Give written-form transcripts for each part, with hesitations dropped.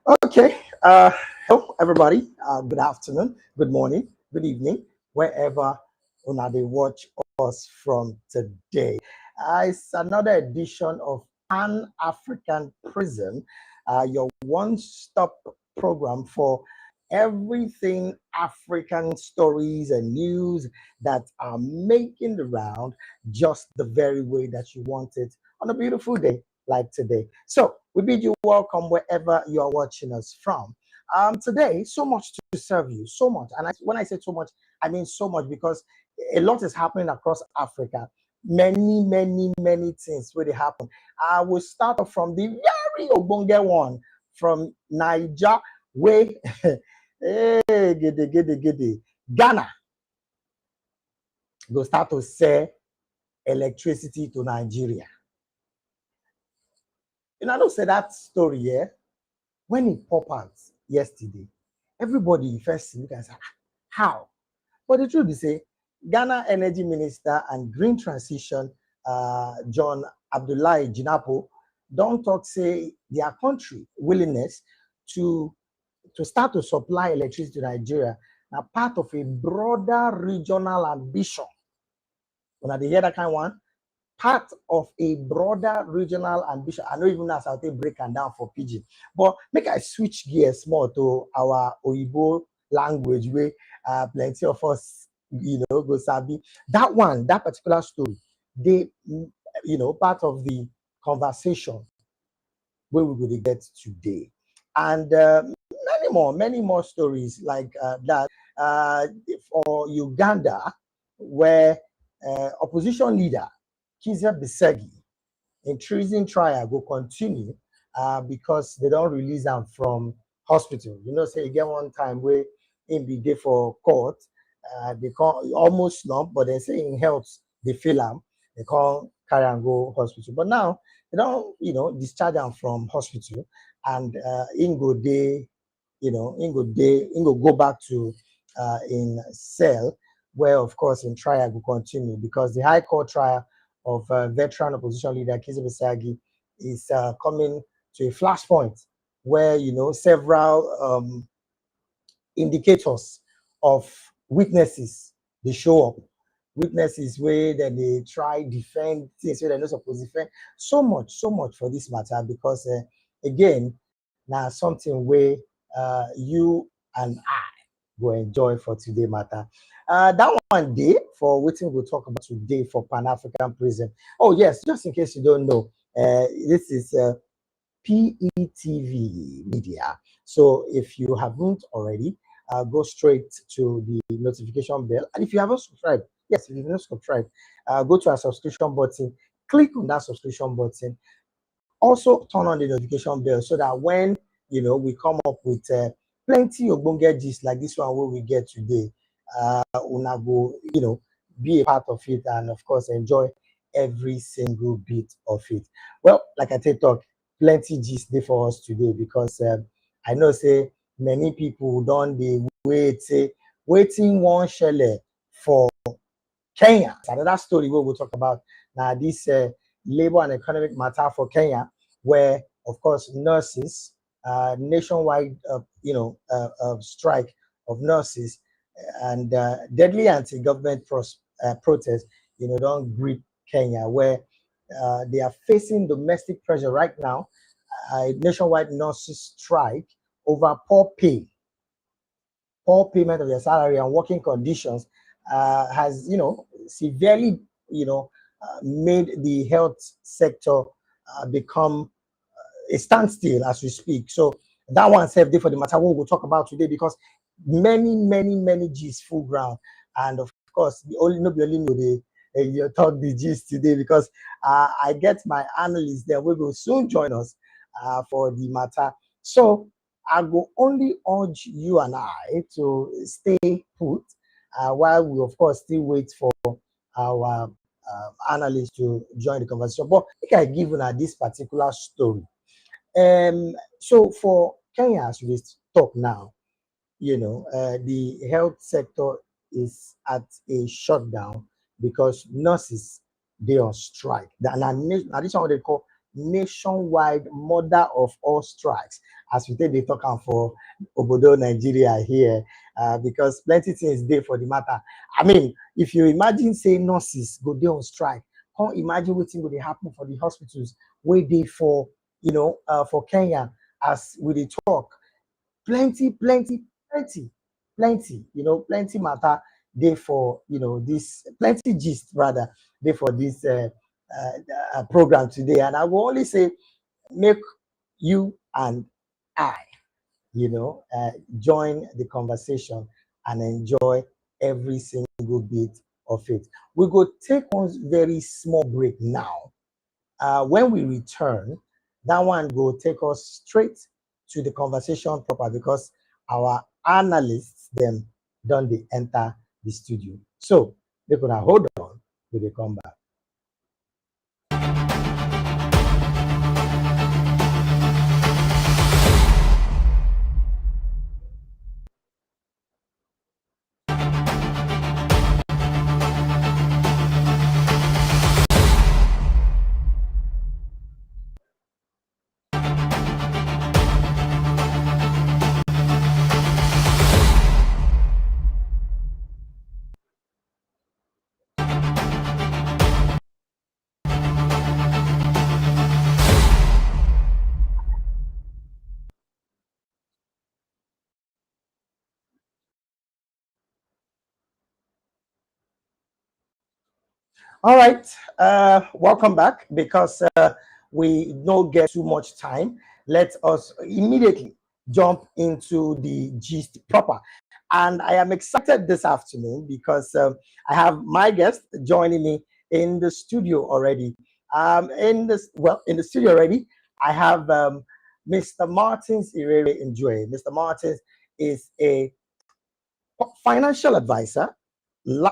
Okay. Hello, everybody. Good afternoon, good morning, good evening, wherever they watch us from today. It's another edition of Pan African Prison, your one-stop program for everything African stories and news that are making the round just the very way that you want it on a beautiful day like today. So we bid you welcome wherever you are watching us from. Today, so much to serve you, so much. And when I say so much, I mean so much because a lot is happening across Africa. Many things really happen. I will start off from the very Ogbonge one from Niger, where hey, giddy. Ghana go start to sell electricity to Nigeria. I don't say that story, yeah. When it popped out yesterday, everybody first look and say, how? But the truth is, say, Ghana Energy Minister and Green Transition, John Abdullahi Jinapo, don't talk say their country willingness to start to supply electricity to Nigeria now part of a broader regional ambition. When they hear that kind of one, part of a broader regional ambition. I know even as I'll take break and down for PG, but make I switch gears more to our Oyibo language where plenty of us, go sabi. That particular story, they, part of the conversation where we're going to get today. And many more stories like that for Uganda, where opposition leader Besigye in treason trial will continue because they don't release them from hospital. Say again one time where in be there for court, they can't almost slump, but they say in health they feel them, they can't carry and go hospital. But now they don't, discharge them from hospital and in go day, in go back to in cell where of course in trial will continue because the High Court trial of veteran opposition leader Besigye is coming to a flashpoint where several indicators of weaknesses they show up. Witnesses where then they try defend things where they're not supposed to defend. So much for this matter because again now something where you and I will enjoy for today matter. That one day for waiting we'll talk about today for Pan-African Prison. Oh yes, just in case you don't know, this is PETV Media. So if you haven't already, go straight to the notification bell. And if you haven't subscribed, yes, if you've not subscribed, go to our subscription button, click on that subscription button. Also turn on the notification bell so that when we come up with plenty of bonga gist like this one where we get today, una go be a part of it and of course enjoy every single bit of it. Well, like I talk, plenty gist there for us today because I know say many people don't they wait say waiting one shelle for Kenya. Another story where we'll talk about now this labor and economic matter for Kenya, where of course nurses, nationwide, strike of nurses and deadly anti-government protests, don't grip Kenya, where they are facing domestic pressure right now. Nationwide nurses strike over poor payment of their salary and working conditions has severely made the health sector become a standstill as we speak. So that one saved for the matter what we'll talk about today because many G's full ground and of course the only know the you talk the G's today because I get my analysts there we will soon join us for the matter. So I will only urge you and I to stay put while we, of course, still wait for our analysts to join the conversation. But I think I give you this particular story. So for Kenya, as we talk now, the health sector is at a shutdown because nurses they on strike. Now this is what they call nationwide mother of all strikes, as we take the talk for Obodo Nigeria here, because plenty things there for the matter. I mean, if you imagine say nurses go there on strike, can't imagine what thing will happen for the hospitals where they for for Kenya, as we dey talk. Plenty, plenty, plenty, plenty, plenty matter they for this plenty gist rather they for this program today. And I will only say make you and I, join the conversation and enjoy every single bit of it. We go take one very small break now. When we return, that one will take us straight to the conversation proper, because our analysts them don't they enter the studio. So they could hold on till they come back. All right, welcome back. Because we don't get too much time, let us immediately jump into the gist proper. And I am excited this afternoon because I have my guest joining me in the studio already. In the studio already, I have Mr. Martins Irere Enjoy. Mr. Martins is a financial advisor.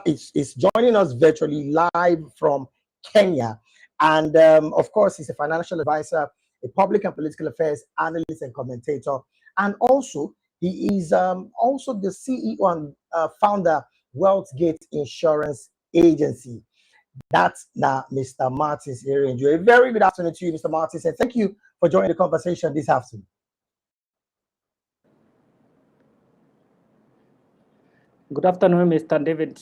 Is joining us virtually live from Kenya. And of course, he's a financial advisor, a public and political affairs analyst and commentator. And also, he is also the CEO and founder, WealthGate Insurance Agency. That's now Mr. Martins here. Enjoy. A very good afternoon to you, Mr. Martins, and thank you for joining the conversation this afternoon. Good afternoon, Mr. David.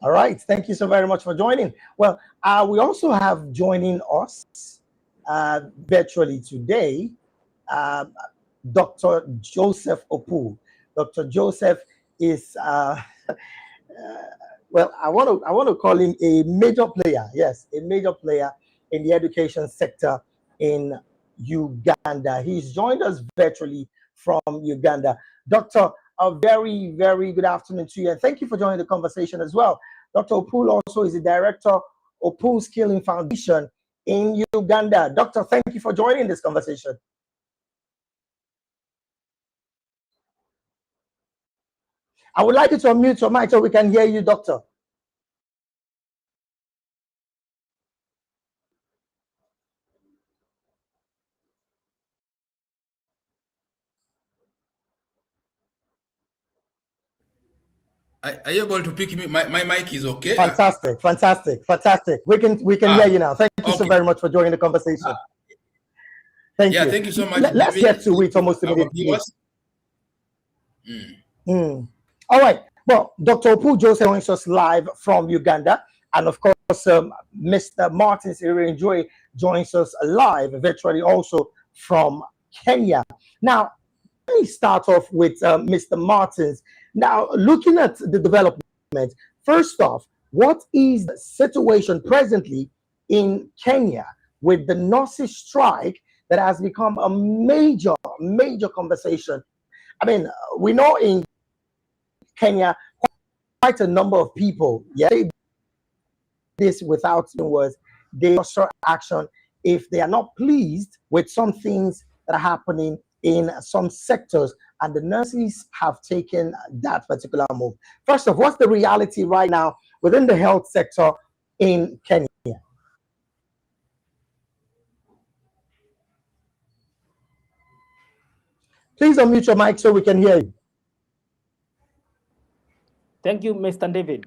All right, thank you so very much for joining. Well, we also have joining us virtually today, Dr. Joseph Opu. Dr. Joseph is, well, I want to call him a major player. Yes, a major player in the education sector in Uganda. He's joined us virtually from Uganda. Doctor, a very, very good afternoon to you, and thank you for joining the conversation as well. Dr. Opu also is the director of Opu Skilling Foundation in Uganda. Doctor, thank you for joining this conversation. I would like you to unmute your mic so we can hear you, Doctor. Are you able to pick me? My mic is okay. Fantastic, fantastic, fantastic. We can hear you now. Thank you so very much for joining the conversation. Thank you. Thank you so much. Let's get to it almost immediately. All right. Well, Dr. Opu Joseph joins us live from Uganda, and of course, Mr. Martins Enjoy joins us live virtually also from Kenya. Now, let me start off with Mr. Martins. Now, looking at the development, first off, what is the situation presently in Kenya with the nurses strike that has become a major, major conversation? I mean, we know in Kenya, quite a number of people, this without words, they start action if they are not pleased with some things that are happening in some sectors, and the nurses have taken that particular move. First off, what's the reality right now within the health sector in Kenya? Please unmute your mic so we can hear you. Thank you, Mr. David.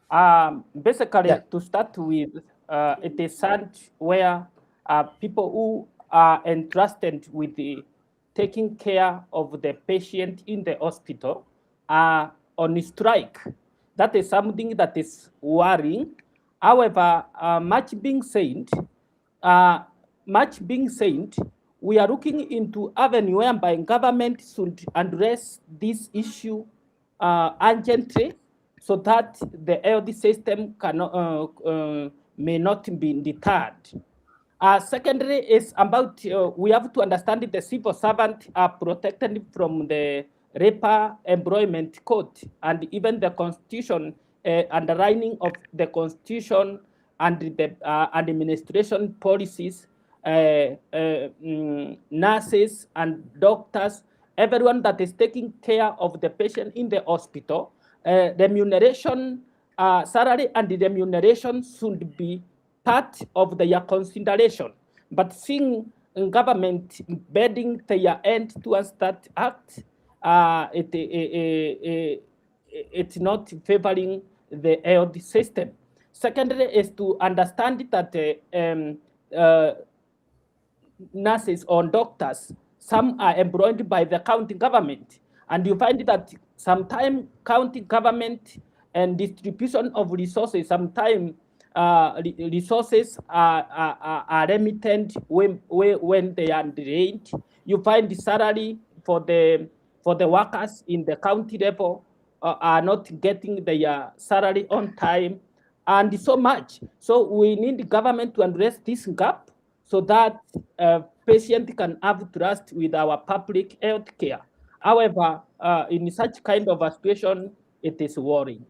Basically, Yeah. to start with, it is sad where people who are entrusted with the taking care of the patient in the hospital are on strike. That is something that is worrying. However, uh, much being said, we are looking into avenue whereby government should address this issue urgently, so that the health system cannot, may not be deterred. Secondly, is about we have to understand that the civil servant are protected from the Labor Employment Code and even the Constitution, underlining of the Constitution and the administration policies, nurses and doctors, everyone that is taking care of the patient in the hospital, remuneration, salary and the remuneration should be part of their consideration. But seeing government bedding their end towards that act, it's not favoring the health system. Secondly, is to understand that nurses or doctors, some are employed by the county government. And you find that sometimes county government and distribution of resources, sometimes resources are remitted when they are drained. You find the salary for the workers in the county level are not getting their salary on time, and so much. So we need the government to address this gap so that patients can have trust with our public health care. However, in such kind of a situation, it is worrying.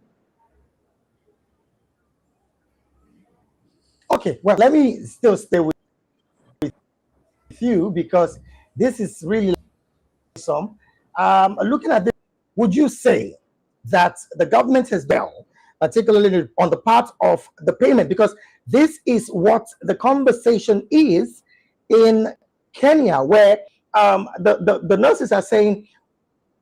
Okay, well, let me still stay with you because this is really some. Looking at this, would you say that the government has done, particularly on the part of the payment? Because this is what the conversation is in Kenya, where the nurses are saying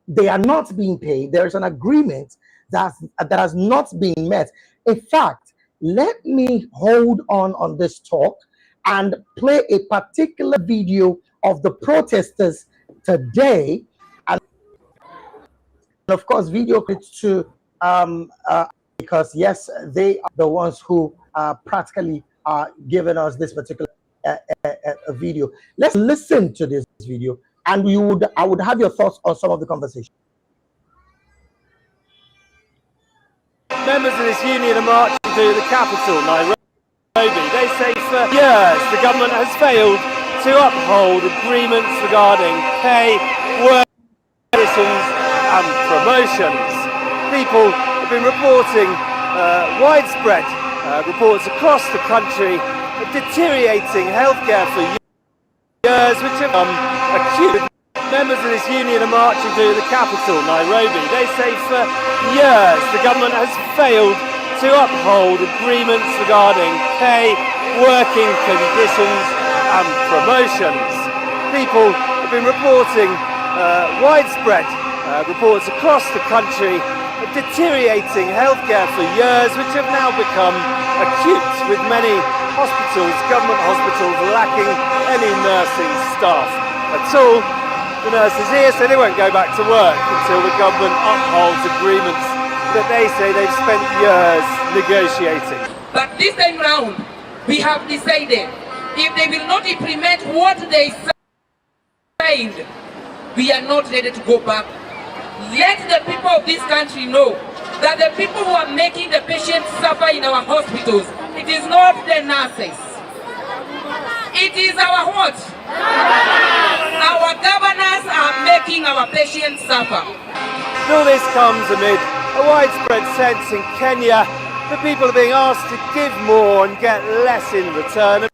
they are not being paid. There is an agreement that has not been met. In fact, let me hold on this talk and play a particular video of the protesters today, and of course video clips to because yes, they are the ones who practically are giving us this particular video. Let's listen to this video, and I would have your thoughts on some of the conversation. Members of this union are marching to the capital, Nairobi. They say for years the government has failed to uphold agreements regarding pay, work conditions and promotions. People have been reporting widespread reports across the country of deteriorating healthcare for years, which have become acute. Members of this union are marching to the capital, Nairobi. They say for years the government has failed to uphold agreements regarding pay, working conditions and promotions. People have been reporting widespread reports across the country of deteriorating healthcare for years, which have now become acute, with many hospitals, government hospitals, lacking any nursing staff at all. The nurses here say they won't go back to work until the government upholds agreements that they say they've spent years negotiating. But this time round, we have decided if they will not implement what they signed, we are not ready to go back. Let the people of this country know that the people who are making the patients suffer in our hospitals, it is not the nurses. It is our what? Our governors are making our patients suffer. All this comes amid a widespread sense in Kenya that people are being asked to give more and get less in return.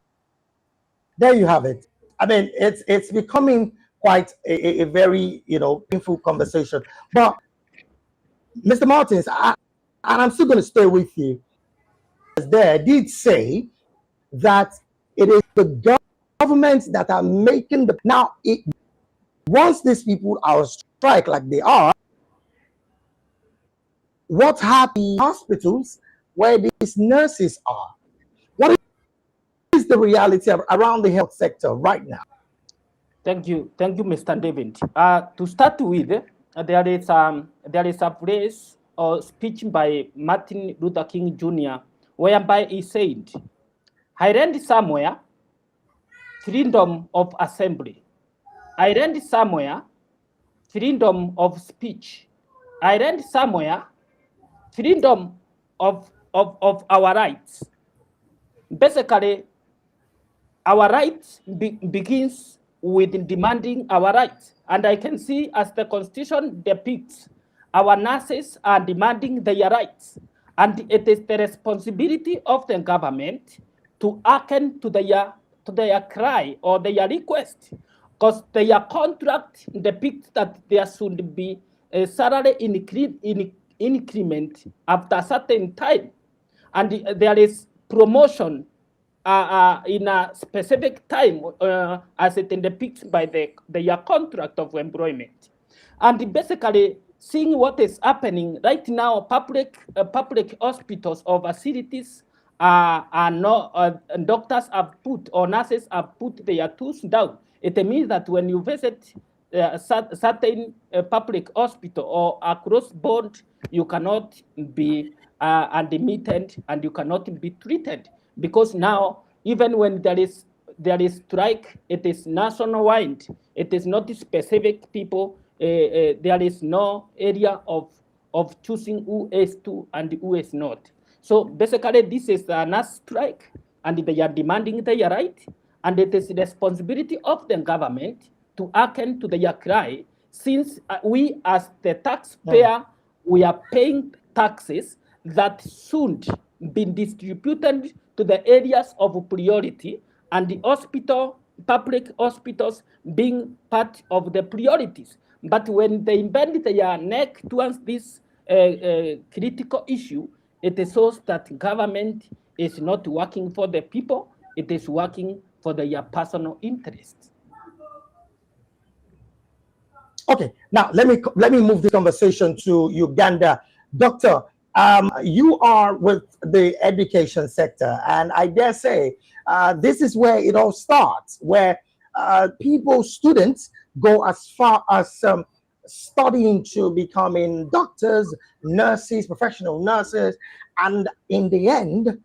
There you have it. I mean, it's becoming quite a very painful conversation. But Mr. Martins, and I'm still going to stay with you. There did say that it is the government that are making the now. Once these people are on strike like they are, what happens? Hospitals where these nurses are. What is the reality around the health sector right now? Thank you, Mr. David. To start with, there is a phrase or speech by Martin Luther King Jr. whereby he said, "I read somewhere freedom of assembly. I read somewhere freedom of speech. I read somewhere freedom of our rights." Basically, our rights begins with demanding our rights. And I can see, as the Constitution depicts, our nurses are demanding their rights. And it is the responsibility of the government to hearken to their cry or their request, because their contract depicts that there should be a salary increment after a certain time. And there is promotion in a specific time, as it depicts by their contract of employment. And basically, seeing what is happening right now, public hospitals or facilities are not, doctors have put, or nurses have put their tools down. It means that when you visit certain public hospital or across board, you cannot be admitted and you cannot be treated, because now, even when there is strike, it is nationwide. It is not specific people. There is no area of choosing who is to and who is not. So basically, this is a nurse strike, and they are demanding their right, and it is the responsibility of the government to hearken to their cry, since we as the taxpayer, we are paying taxes that should be distributed to the areas of priority, and the public hospitals being part of the priorities. But when they bend their neck towards this critical issue, it shows that government is not working for the people, it is working for their personal interests. Okay, now let me move this conversation to Uganda. Doctor, you are with the education sector, and I dare say this is where it all starts, where students go as far as studying to becoming doctors, nurses, professional nurses, and in the end,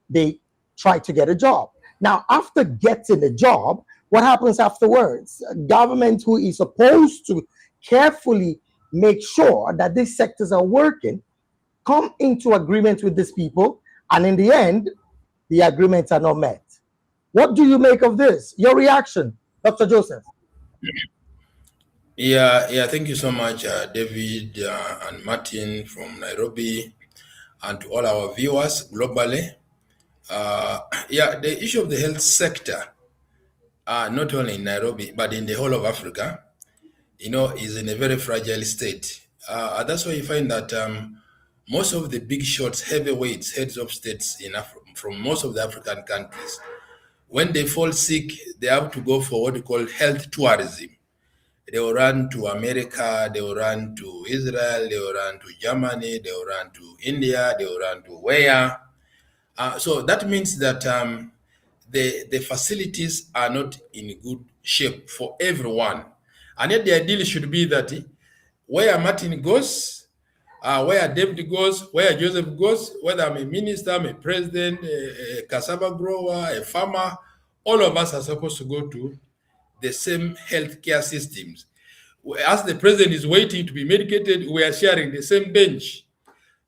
they try to get a job. Now, after getting a job, what happens afterwards? Government, who is supposed to carefully make sure that these sectors are working, come into agreement with these people, and in the end, the agreements are not met. What do you make of this? Your reaction, Dr. Joseph? Yeah, thank you so much, David and Martin from Nairobi, and to all our viewers globally. The issue of the health sector, not only in Nairobi, but in the whole of Africa, is in a very fragile state. That's why you find that most of the big shots, heavyweights, heads of states from most of the African countries, when they fall sick, they have to go for what we call health tourism. They will run to America, they will run to Israel, they will run to Germany, they will run to India, they will run to where. So that means that the facilities are not in good shape for everyone. And yet the ideal should be that where Martin goes, where David goes, where Joseph goes, whether I'm a minister, I'm a president, a cassava grower, a farmer, all of us are supposed to go to the same healthcare systems. As the president is waiting to be medicated, we are sharing the same bench.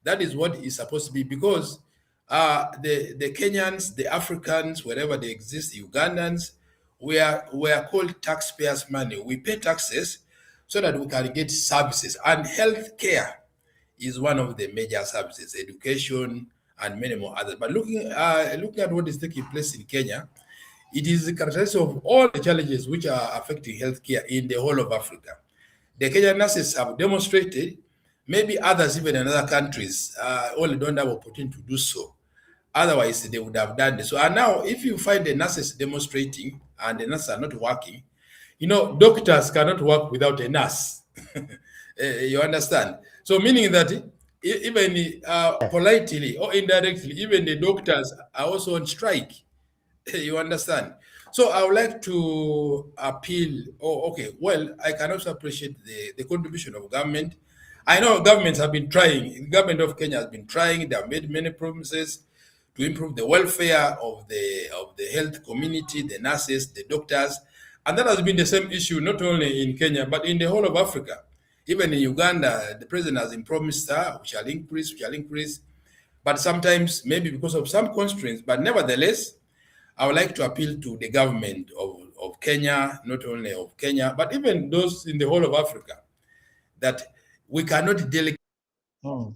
That is what is supposed to be, because the Kenyans, the Africans, wherever they exist, the Ugandans, we are called taxpayers' money. We pay taxes so that we can get services, and healthcare is one of the major services, education and many more others. But looking at what is taking place in Kenya, it is the characteristic of all the challenges which are affecting healthcare in the whole of Africa. The Kenyan nurses have demonstrated, maybe others even in other countries only don't have opportunity to do so. Otherwise, they would have done this. So, and now, if you find the nurses demonstrating and the nurses are not working, doctors cannot work without a nurse. You understand? So, meaning that even politely or indirectly, even the doctors are also on strike. You understand? So I would like to appeal. Oh, okay. Well, I can also appreciate the contribution of government. I know governments have been trying. The government of Kenya has been trying. They have made many promises to improve the welfare of the health community, the nurses, the doctors, and that has been the same issue not only in Kenya but in the whole of Africa. Even in Uganda, the president has been promised, we shall increase, we shall increase. But sometimes, maybe because of some constraints, but nevertheless, I would like to appeal to the government of Kenya, not only of Kenya, but even those in the whole of Africa, that we cannot delegate. Mm.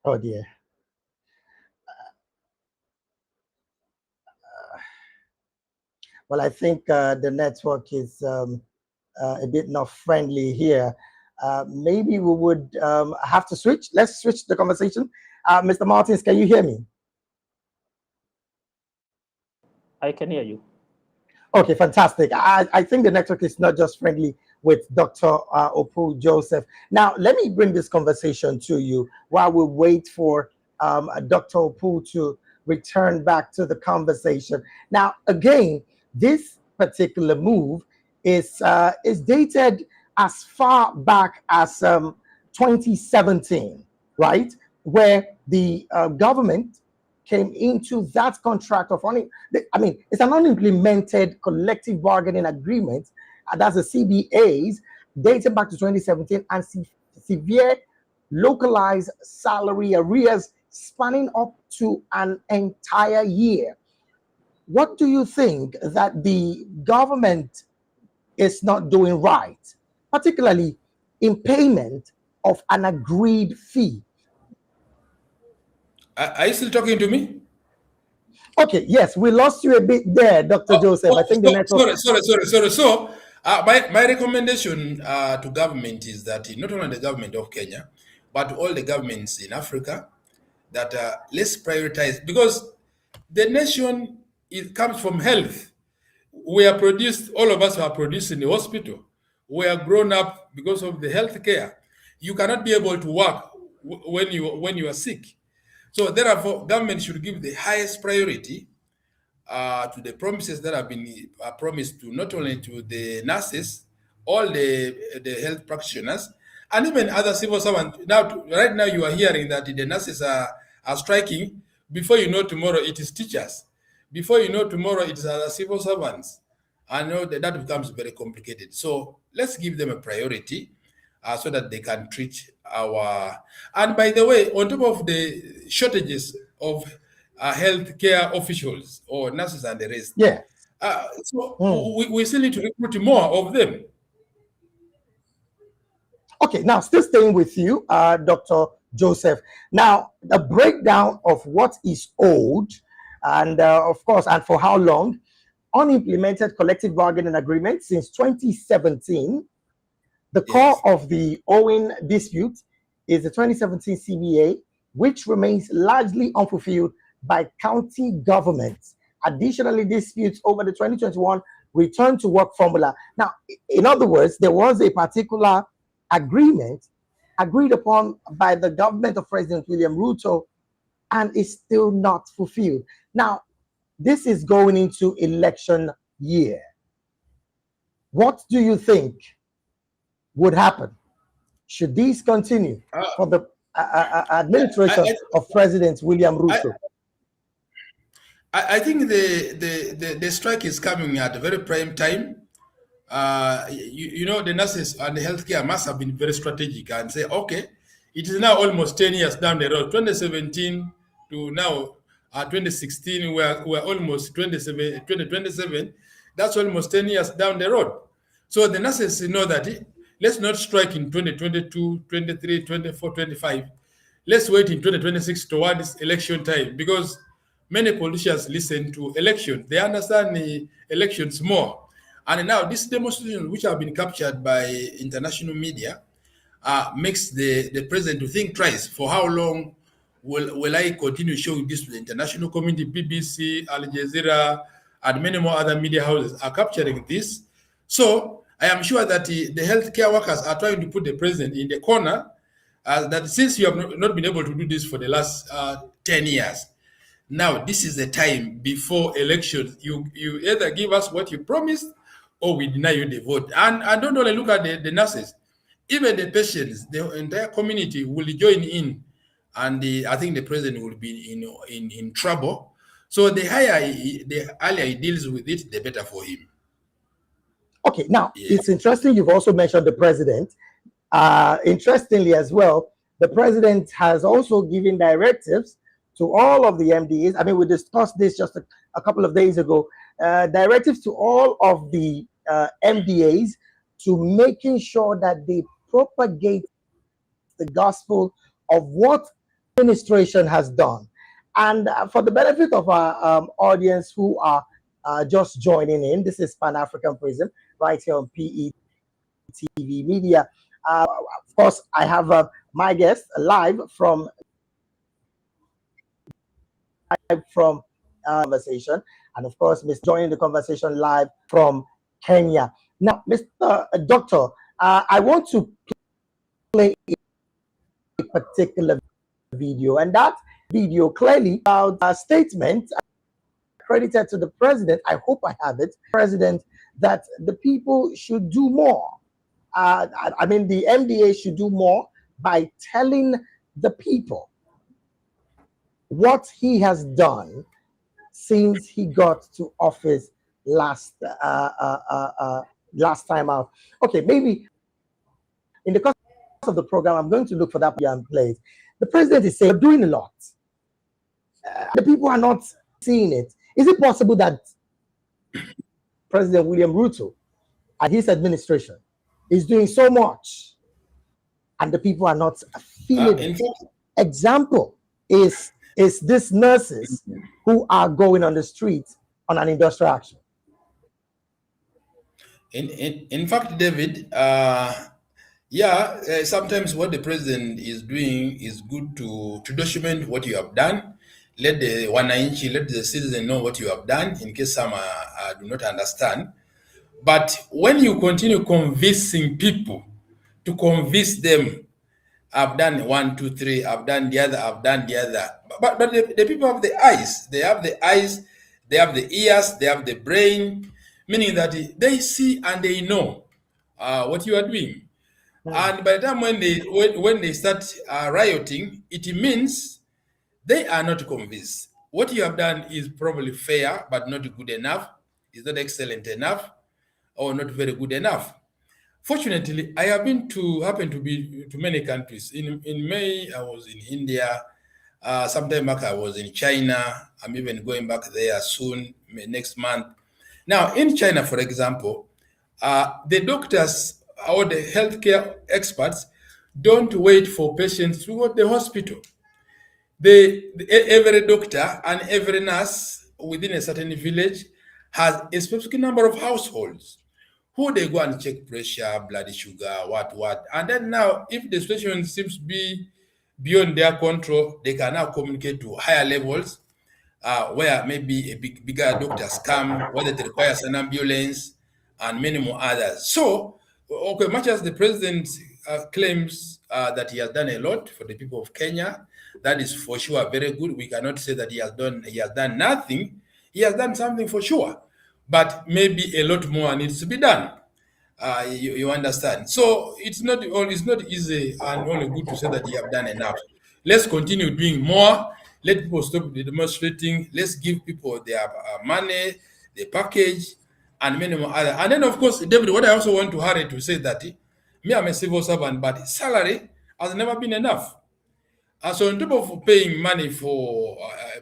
Oh dear. Well, I think the network is a bit not friendly here. Maybe we would have to switch. Let's switch the conversation. Mr. Martins, can you hear me? I can hear you. Okay, fantastic. I think the network is not just friendly with Dr. Opu Joseph. Now, let me bring this conversation to you while we wait for Dr. Opu to return back to the conversation. Now, again, this particular move is dated as far back as 2017, right? Where the government came into that contract of only, I mean, it's an unimplemented collective bargaining agreement, that's the CBAs, dating back to 2017, and severe localized salary arrears spanning up to an entire year. What do you think that the government is not doing right, particularly in payment of an agreed fee? Are you still talking to me? Okay, yes, we lost you a bit there, Dr. Joseph. I think the network. Sorry. So, my recommendation to government is that not only the government of Kenya, but all the governments in Africa, that let's prioritize, because the nation, it comes from health. We are produced, all of us are produced in the hospital. We are grown up because of the health care. You cannot be able to work when you are sick. So therefore, government should give the highest priority to the promises that have been promised to not only to the nurses, all the health practitioners, and even other civil servants. Now, right now, you are hearing that the nurses are striking. Before you know, tomorrow it is teachers. Before you know, tomorrow it is other civil servants. I know that becomes very complicated. So let's give them a priority so that they can treat our. And by the way, on top of the shortages of healthcare officials or nurses and the rest, Yeah. We still need to recruit more of them. Okay, now still staying with you, Dr. Joseph. Now, the breakdown of what is owed, and of course, and for how long, unimplemented collective bargaining agreement since 2017. The core of the owing dispute is the 2017 CBA, which remains largely unfulfilled by county governments. Additionally, disputes over the 2021 return to work formula. Now, in other words, there was a particular agreement agreed upon by the government of President William Ruto, and is still not fulfilled. Now, this is going into election year. What do you think would happen? Should these continue for the administration of President William Ruto? I think the strike is coming at a very prime time. You know, the nurses and the healthcare must have been very strategic and say, okay, it is now almost 10 years down the road, 2017 to now 2016, we're almost 2027. That's almost 10 years down the road. So the nurses know that let's not strike in 2022, 23, 24, 25. Let's wait in 2026 towards election time, because many politicians listen to elections. They understand the elections more. And now this demonstration, which have been captured by international media, makes the president to think twice for how long will I continue showing this to the international community? BBC, Al Jazeera, and many more other media houses are capturing this. So I am sure that the healthcare workers are trying to put the president in the corner, that since you have not been able to do this for the last 10 years, now this is the time before elections. You either give us what you promised or we deny you the vote. And don't only look at the nurses, even the patients, the entire community will join in, and I think the president will be in trouble. So the earlier he deals with it, the better for him. Okay, now it's interesting you've also mentioned the president. Interestingly as well, the president has also given directives to all of the MDAs. I mean, we discussed this just a couple of days ago. Directives to all of the MDAs to making sure that they propagate the gospel of what administration has done. And for the benefit of our audience who are just joining in, this is Pan-African Prism right here on PETV Media. Of course, I have my guest live from conversation, and of course, Miss joining the conversation live from Kenya. Now, Mr. Doctor, I want to play a particular video, and that video clearly about a statement credited to the president. I hope I have it, president, that the people should do more. I mean, the MDA should do more by telling the people what he has done since he got to office last time out. Okay, maybe in the course of the program, I'm going to look for that and play it. The president is saying, we're doing a lot. The people are not seeing it. Is it possible that President William Ruto and his administration is doing so much and the people are not feeling it? Example is these nurses who are going on the streets on an industrial action. In fact, David, sometimes what the president is doing is good to document what you have done. Let the citizen know what you have done in case some do not understand. But when you continue convincing people to convince them, I've done 1, 2, 3, I've done the other, I've done the other. But the people have the eyes. They have the eyes, they have the ears, they have the brain, meaning that they see and they know what you are doing. And by the time when they start rioting, it means they are not convinced. What you have done is probably fair, but not good enough. It's not excellent enough, or not very good enough. Fortunately, I have happened to be to many countries. In May, I was in India. Sometime back, I was in China. I'm even going back there soon, next month. Now, in China, for example, the doctors or the healthcare experts don't wait for patients to go to the hospital. Every doctor and every nurse within a certain village has a specific number of households who they go and check pressure, blood sugar, what. And then now, if the situation seems to be beyond their control, they can now communicate to higher levels where maybe bigger doctors come, whether it requires an ambulance, and many more others. So, okay, much as the president claims that he has done a lot for the people of Kenya, that is for sure very good. We cannot say that he has done nothing. He has done something for sure, but maybe a lot more needs to be done. You understand? So it's not easy and only good to say that you have done enough. Let's continue doing more. Let people stop demonstrating. Let's give people their money, the package, and many more other. And then, of course, David, what I also want to hurry to say that me, I'm a civil servant, but salary has never been enough. So on top of paying money for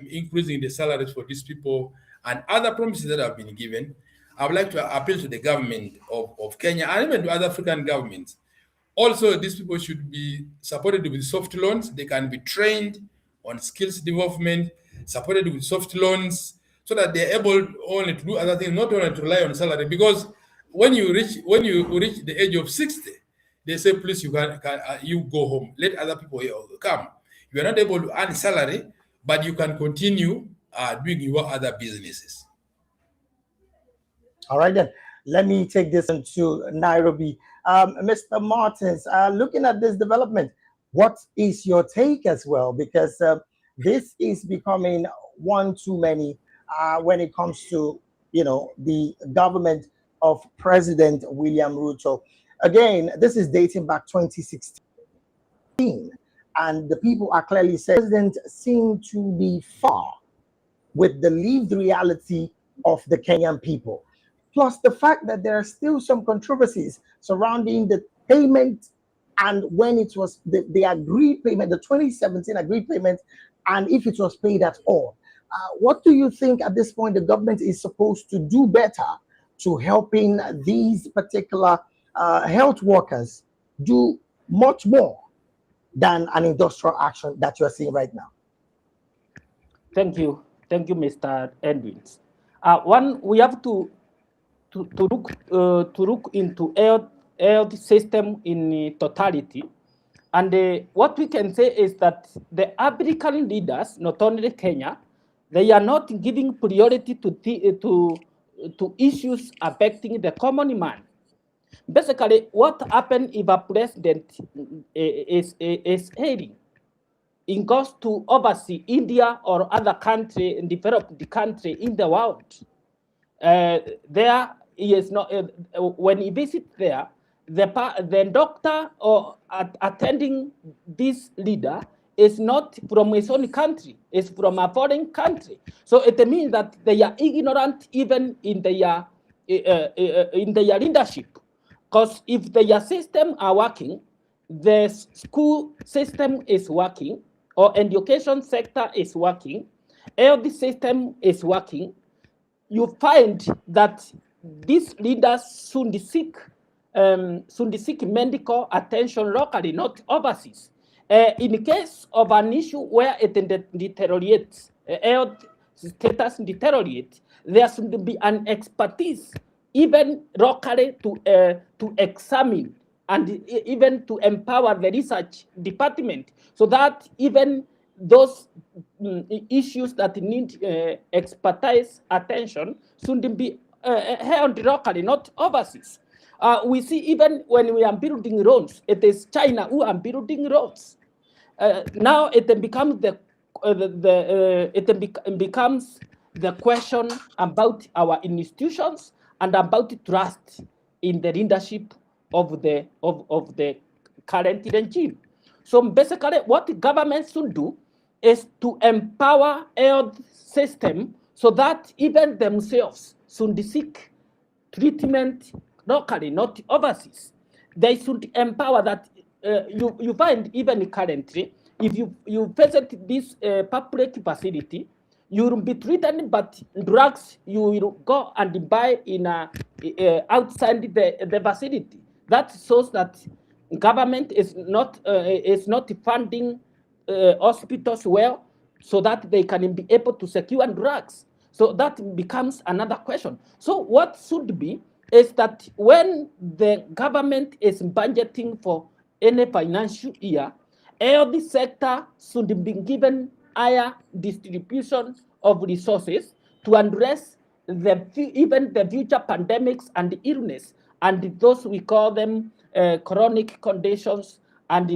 increasing the salaries for these people and other promises that have been given, I would like to appeal to the government of Kenya and even to other African governments. Also, these people should be supported with soft loans. They can be trained on skills development, supported with soft loans, so that they're able only to do other things, not only to rely on salary. Because when you reach the age of 60, they say, please, you go home. Let other people come. You are not able to earn salary, but you can continue doing your other businesses. All right, then. Let me take this into Nairobi. Mr. Martins, looking at this development, what is your take as well? Because this is becoming one too many when it comes to, the government of President William Ruto. Again, this is dating back 2016. And the people are clearly saying the president seemed to be far with the lived reality of the Kenyan people. Plus the fact that there are still some controversies surrounding the payment and when it was the agreed payment, the 2017 agreed payment, and if it was paid at all. What do you think at this point the government is supposed to do better to helping these particular health workers do much more than an industrial action that you're seeing right now? Thank you, Mr. Edwins. One, we have to look into health system in totality, and what we can say is that the African leaders, not only Kenya, they are not giving priority to issues affecting the common man. Basically, what happens if a president is heading in goes to oversee India or other country, developed country in the world? There he is not. When he visits there, the doctor or attending this leader is not from his own country; it's from a foreign country. So it means that they are ignorant even in their leadership. Because if their system are working, the school system is working, or education sector is working, health system is working, you find that these leaders soon seek medical attention locally, not overseas. In case of an issue where it deteriorates, health status deteriorates, there should be an expertise even locally to examine and even to empower the research department so that even those issues that need expertise attention should be held locally, not overseas. We see even when we are building roads, it is China who are building roads. Now it becomes becomes the question about our institutions and about trust in the leadership of the current regime. So basically, what the government should do is to empower health system so that even themselves should seek treatment locally, not overseas. They should empower that. You find even currently, if you visit this public facility, you will be treated, but drugs you will go and buy in outside the facility. That shows that government is not funding hospitals well, so that they can be able to secure drugs. So that becomes another question. So what should be is that when the government is budgeting for any financial year, every sector should be given higher distribution of resources to address even the future pandemics and illness and those we call them chronic conditions and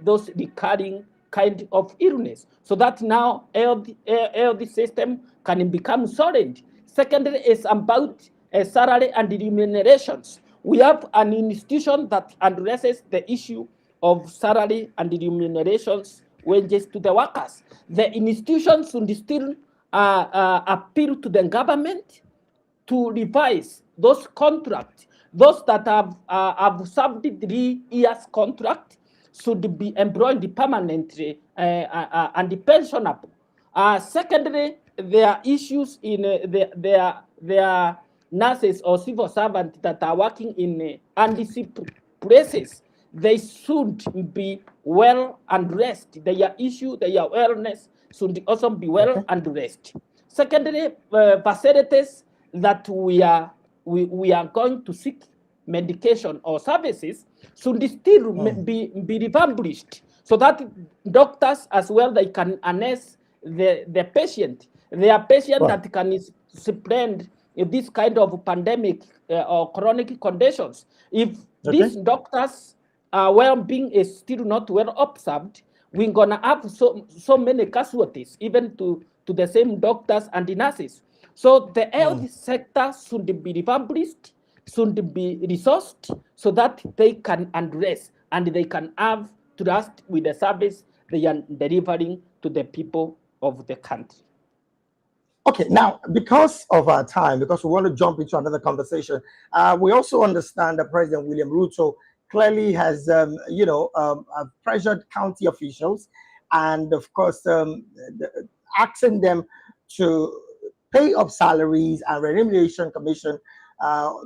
those recurring kind of illness, so that now health system can become solid. Secondly, is about salary and remunerations. We have an institution that addresses the issue of salary and remunerations, wages to the workers. The institutions should still appeal to the government to revise those contracts. Those that have served 3 years contract should be employed permanently and pensionable. Secondly, there are issues in their nurses or civil servants that are working in undisciplined places. They should be well addressed. Their issue, their wellness should also be well addressed. Secondly, facilities that we are going to seek medication or services should still be refurbished so that doctors as well, they can harness the patient. They are patient that can spread this kind of pandemic or chronic conditions. If these doctors' well-being is still not well observed, we're gonna have so many casualties, even to the same doctors and the nurses. So the health sector should be revamped, should be resourced, so that they can address and they can have trust with the service they are delivering to the people of the country. Okay, now, because of our time, because we want to jump into another conversation, we also understand that President William Ruto clearly has, pressured county officials and, of course, asking them to pay up salaries and remuneration commission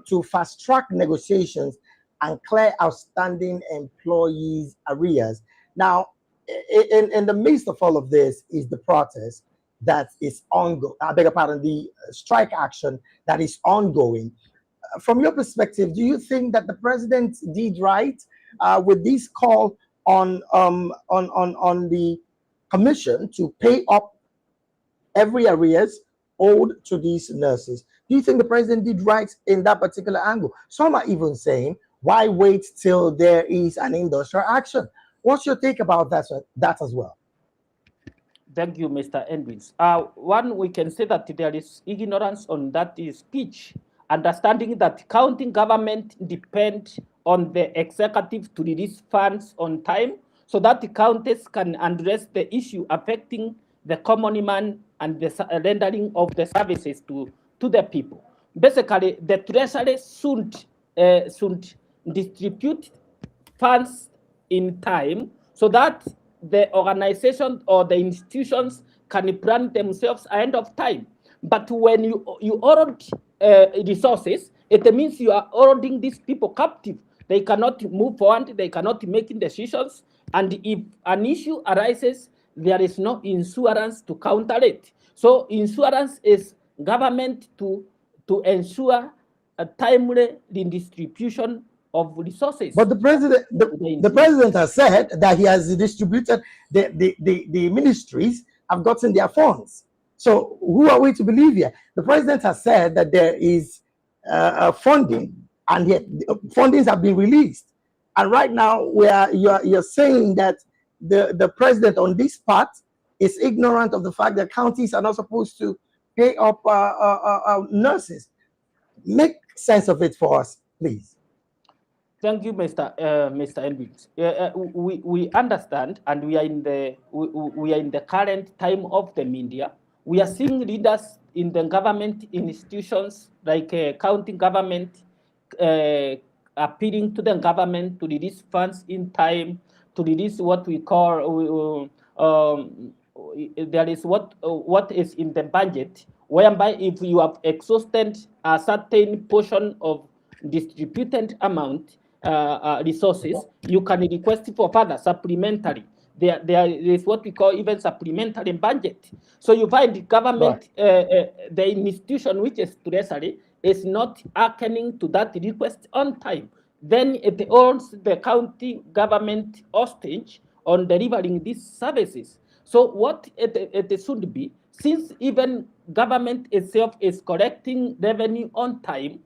to fast-track negotiations and clear outstanding employees' arrears. Now, in the midst of all of this is the protest that is ongoing. I beg your pardon, the strike action that is ongoing. From your perspective, do you think that the president did right with this call on the commission to pay up every arrears owed to these nurses? Do you think the president did right in that particular angle? Some are even saying, why wait till there is an industrial action? What's your take about that as well? Thank you, Mr. Edwards. One, we can say that there is ignorance on that speech, understanding that county government depend on the executive to release funds on time, so that the counties can address the issue affecting the common man and the rendering of the services to the people. Basically, the treasury should distribute funds in time, so that the organization or the institutions can plan themselves ahead of time. But when you hoard resources, it means you are holding these people captive. They cannot move forward, they cannot make decisions, and if an issue arises, there is no insurance to counter it. So insurance is government to ensure a timely redistribution of resources. But the president has said that he has distributed the ministries have gotten their funds. So who are we to believe here? The president has said that there is funding, and yet fundings have been released. And right now, you're saying that the president on this part is ignorant of the fact that counties are not supposed to pay up nurses. Make sense of it for us, please. Thank you, Mr. Edwards. We understand, and we are in the current time of the media. We are seeing leaders in the government institutions, like county government, appealing to the government to release funds in time, to release what we call there is what is in the budget, whereby if you have exhausted a certain portion of distributed amount resources, you can request for further supplementary. There is what we call even supplementary budget. So you find the government, the institution which is treasury, is not hearkening to that request on time. Then it holds the county government hostage on delivering these services. So what it should be, since even government itself is collecting revenue on time,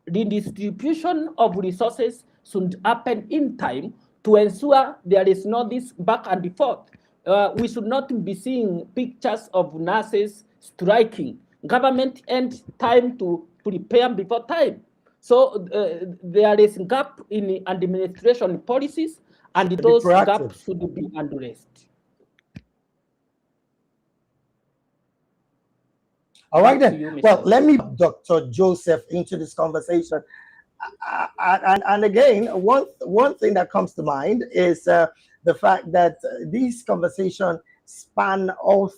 the distribution of resources should happen in time to ensure there is not this back and forth. We should not be seeing pictures of nurses striking. Government ends time to prepare before time. So there is a gap in administration policies, and those gaps should be addressed. All right then. Well, let me Dr. Joseph into this conversation. And again, one thing that comes to mind is the fact that these conversations span all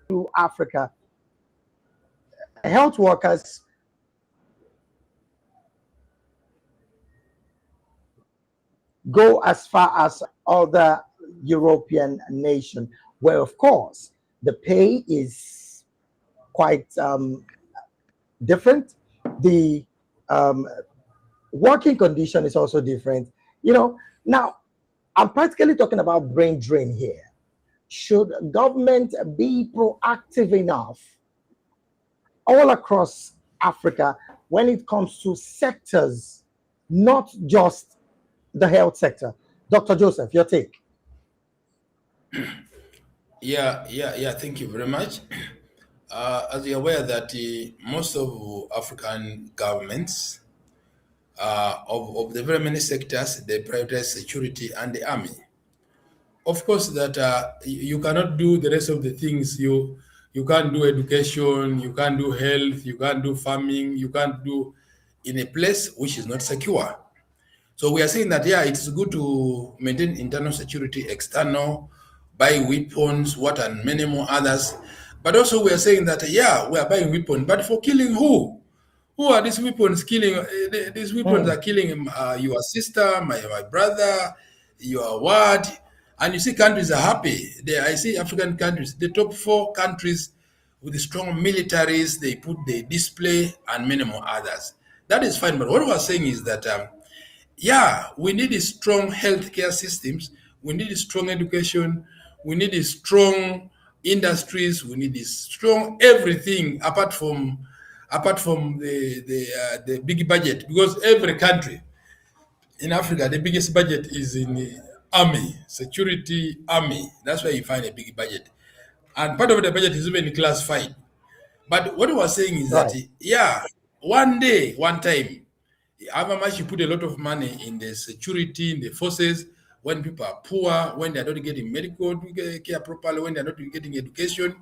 through Africa. Health workers go as far as other European nations, where, of course, the pay is quite different. The working condition is also different. You know, now I'm practically talking about brain drain here. Should government be proactive enough all across Africa when it comes to sectors, not just the health sector? Dr. Joseph, your take. Yeah. Thank you very much. As you're aware that most of African governments, of the very many sectors, they prioritize security and the army. Of course, that you cannot do the rest of the things. You can't do education, you can't do health, you can't do farming, you can't do in a place which is not secure. So we are saying that, yeah, it's good to maintain internal security, external, buy weapons, what and many more others. But also we are saying that, yeah, we are buying weapons, but for killing who? Who are these weapons killing? These weapons are killing your sister, my brother, your what? And you see countries are happy. I see African countries, the top 4 countries with the strong militaries, they display and many more others. That is fine. But what we are saying is that, yeah, we need strong healthcare systems. We need strong education. We need strong industries. We need strong everything apart from the big budget, because every country in Africa, the biggest budget is in the army, security, army. That's where you find a big budget. And part of the budget is even classified. But what I was saying is that, yeah, one day, one time, Avamas, you put a lot of money in the security, in the forces, when people are poor, when they're not getting medical care properly, when they're not getting education,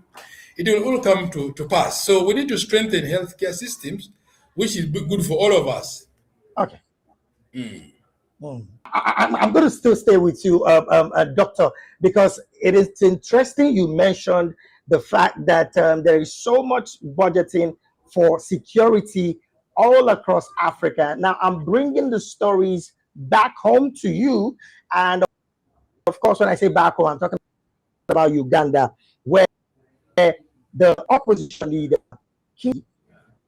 it will all come to pass. So we need to strengthen healthcare systems, which is good for all of us. Okay. I'm going to still stay with you, Doctor, because it is interesting you mentioned the fact that there is so much budgeting for security all across Africa. Now, I'm bringing the stories back home to you. And of course, when I say back home, I'm talking about Uganda, where the opposition leader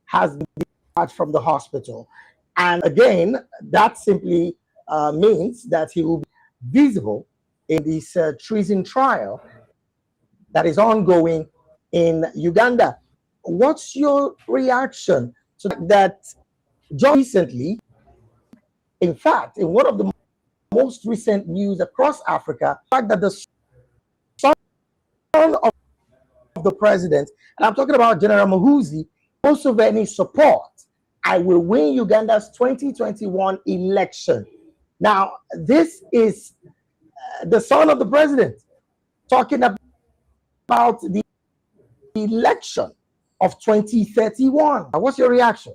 has been discharged from the hospital. And again, that simply means that he will be visible in this treason trial that is ongoing in Uganda. What's your reaction to that? Just recently, in fact, in one of the most recent news across Africa, the fact that the son of the president, and I'm talking about General MUHOOZI, also of any support, I will win Uganda's 2021 election. Now, this is the son of the president talking about the election of 2031. What's your reaction?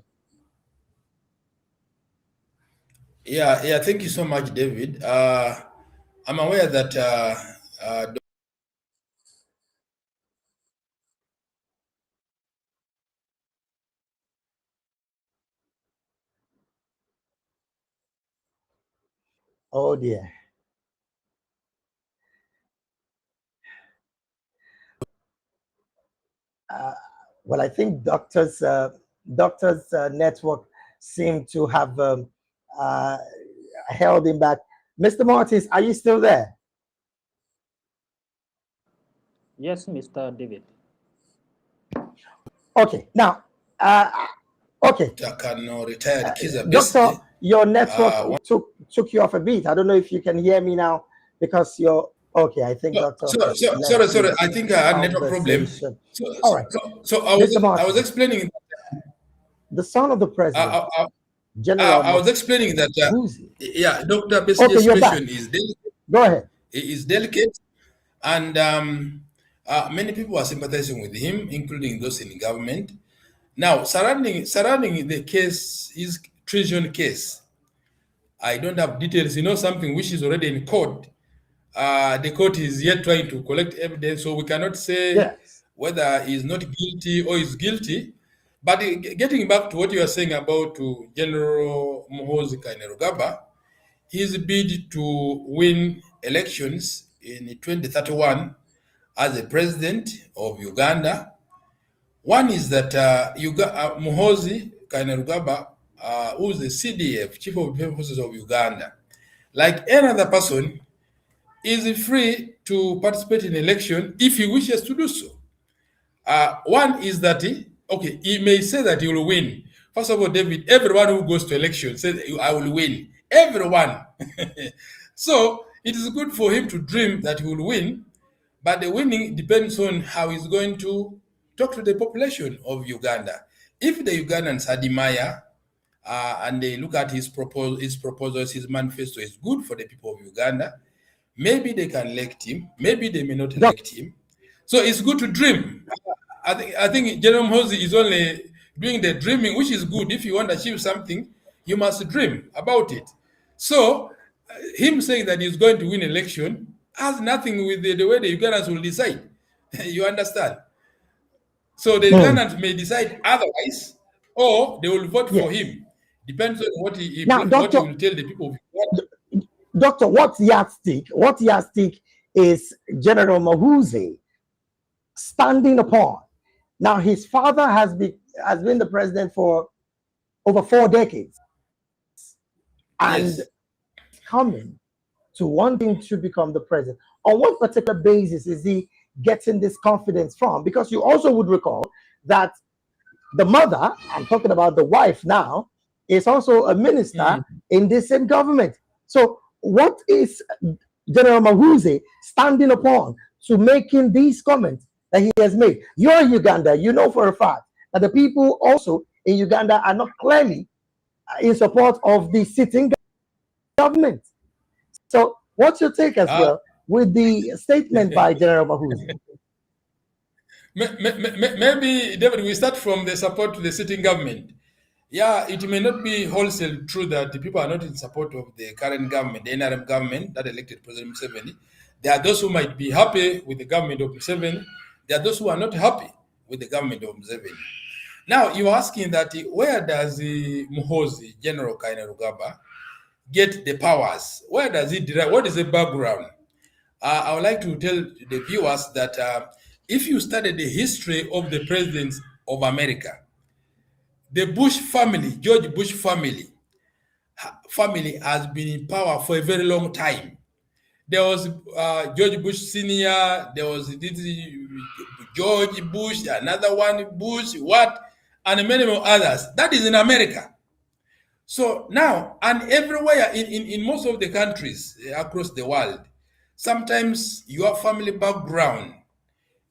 Yeah, thank you so much, David. I'm aware that oh dear. Well, I think doctors network seem to have held him back. Mr. Mortis, are you still there? Yes, Mr. David. Okay, now, okay. Doctor, your network took you off a beat. I don't know if you can hear me now because you're okay. I think Doctor. Sorry. I think I had network problem. All right. So I was explaining the son of the president. I was explaining that yeah, Dr. Besigye's situation is delicate. Go ahead. It is delicate, and many people are sympathizing with him, including those in government. Now, surrounding the case, his treason case, I don't have details. You know, something which is already in court. The court is yet trying to collect evidence, so we cannot say whether he's not guilty or is guilty. But getting back to what you are saying about General MUHOOZI Kainerugaba, his bid to win elections in 2031 as the president of Uganda. One is that MUHOOZI Kainerugaba, who is the CDF, Chief of Defense Forces of Uganda, like any other person, is free to participate in election if he wishes to do so. One is that he may say that he will win. First of all, David, everyone who goes to election says, I will win. Everyone. So it is good for him to dream that he will win, but the winning depends on how he's going to talk to the population of Uganda. If the Ugandans admire and they look at his proposals, his manifesto is good for the people of Uganda, maybe they can elect him, maybe they may not elect him. So it's good to dream. I think General MUHOOZI is only doing the dreaming, which is good. If you want to achieve something, you must dream about it. So him saying that he's going to win election has nothing with the way the Ugandans will decide. You understand? So the Ugandans may decide otherwise, or they will vote for him. Depends on what he Now, Doctor, will tell the people of Uganda. Doctor, what yardstick is General MUHOOZI standing upon? Now, his father has been the president for over 4 decades, and coming to wanting to become the president. On what particular basis is he getting this confidence from? Because you also would recall that the mother, I'm talking about the wife now, is also a minister in this same government. So what is General MUHOOZI standing upon to making these comments that he has made? You're in Uganda, you know for a fact that the people also in Uganda are not clearly in support of the sitting government. So what's your take as well with the statement by General MUHOOZI? Maybe, David, we start from the support to the sitting government. Yeah, it may not be wholesale true that the people are not in support of the current government, the NRM government that elected President Museveni. There are those who might be happy with the government of Museveni. There are those who are not happy with the government of Museveni. Now, you're asking that where does the MUHOOZI, General Kainerugaba, get the powers? Where does he derive? What is the background? I would like to tell the viewers that if you study the history of the presidents of America, the Bush family, George Bush family has been in power for a very long time. There was George Bush Sr., there was George Bush, another one Bush, and many more others. That is in America. So now, and everywhere in most of the countries across the world, sometimes your family background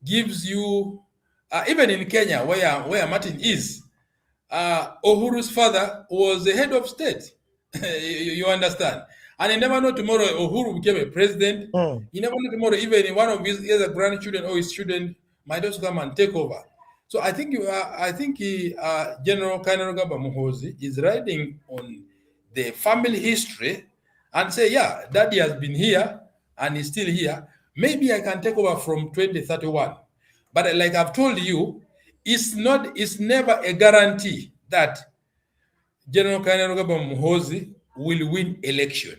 gives you, even in Kenya, where Martin is, Uhuru's father was the head of state. you understand? And you never know tomorrow Uhuru became a president. You never know tomorrow even one of his either grandchildren or his children might also come and take over. So I think General Kainerugaba MUHOOZI is riding on the family history and say, yeah, daddy has been here and is still here. Maybe I can take over from 2031. But like I've told you, it's never a guarantee that General Kainerugaba MUHOOZI will win election.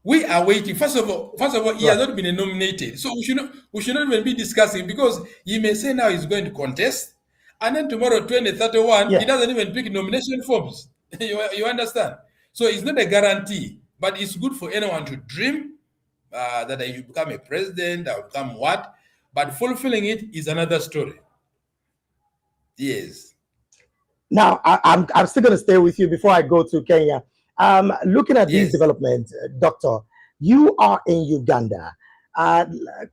We are waiting. First of all, he has not been nominated, so we should not even be discussing, because he may say now he's going to contest, and then tomorrow 2031 he doesn't even pick nomination forms. you understand? So it's not a guarantee, but it's good for anyone to dream that I will become a president, I will become what, but fulfilling it is another story. Yes. Now, I'm still going to stay with you before I go to Kenya. Looking at these developments, Doctor, you are in Uganda.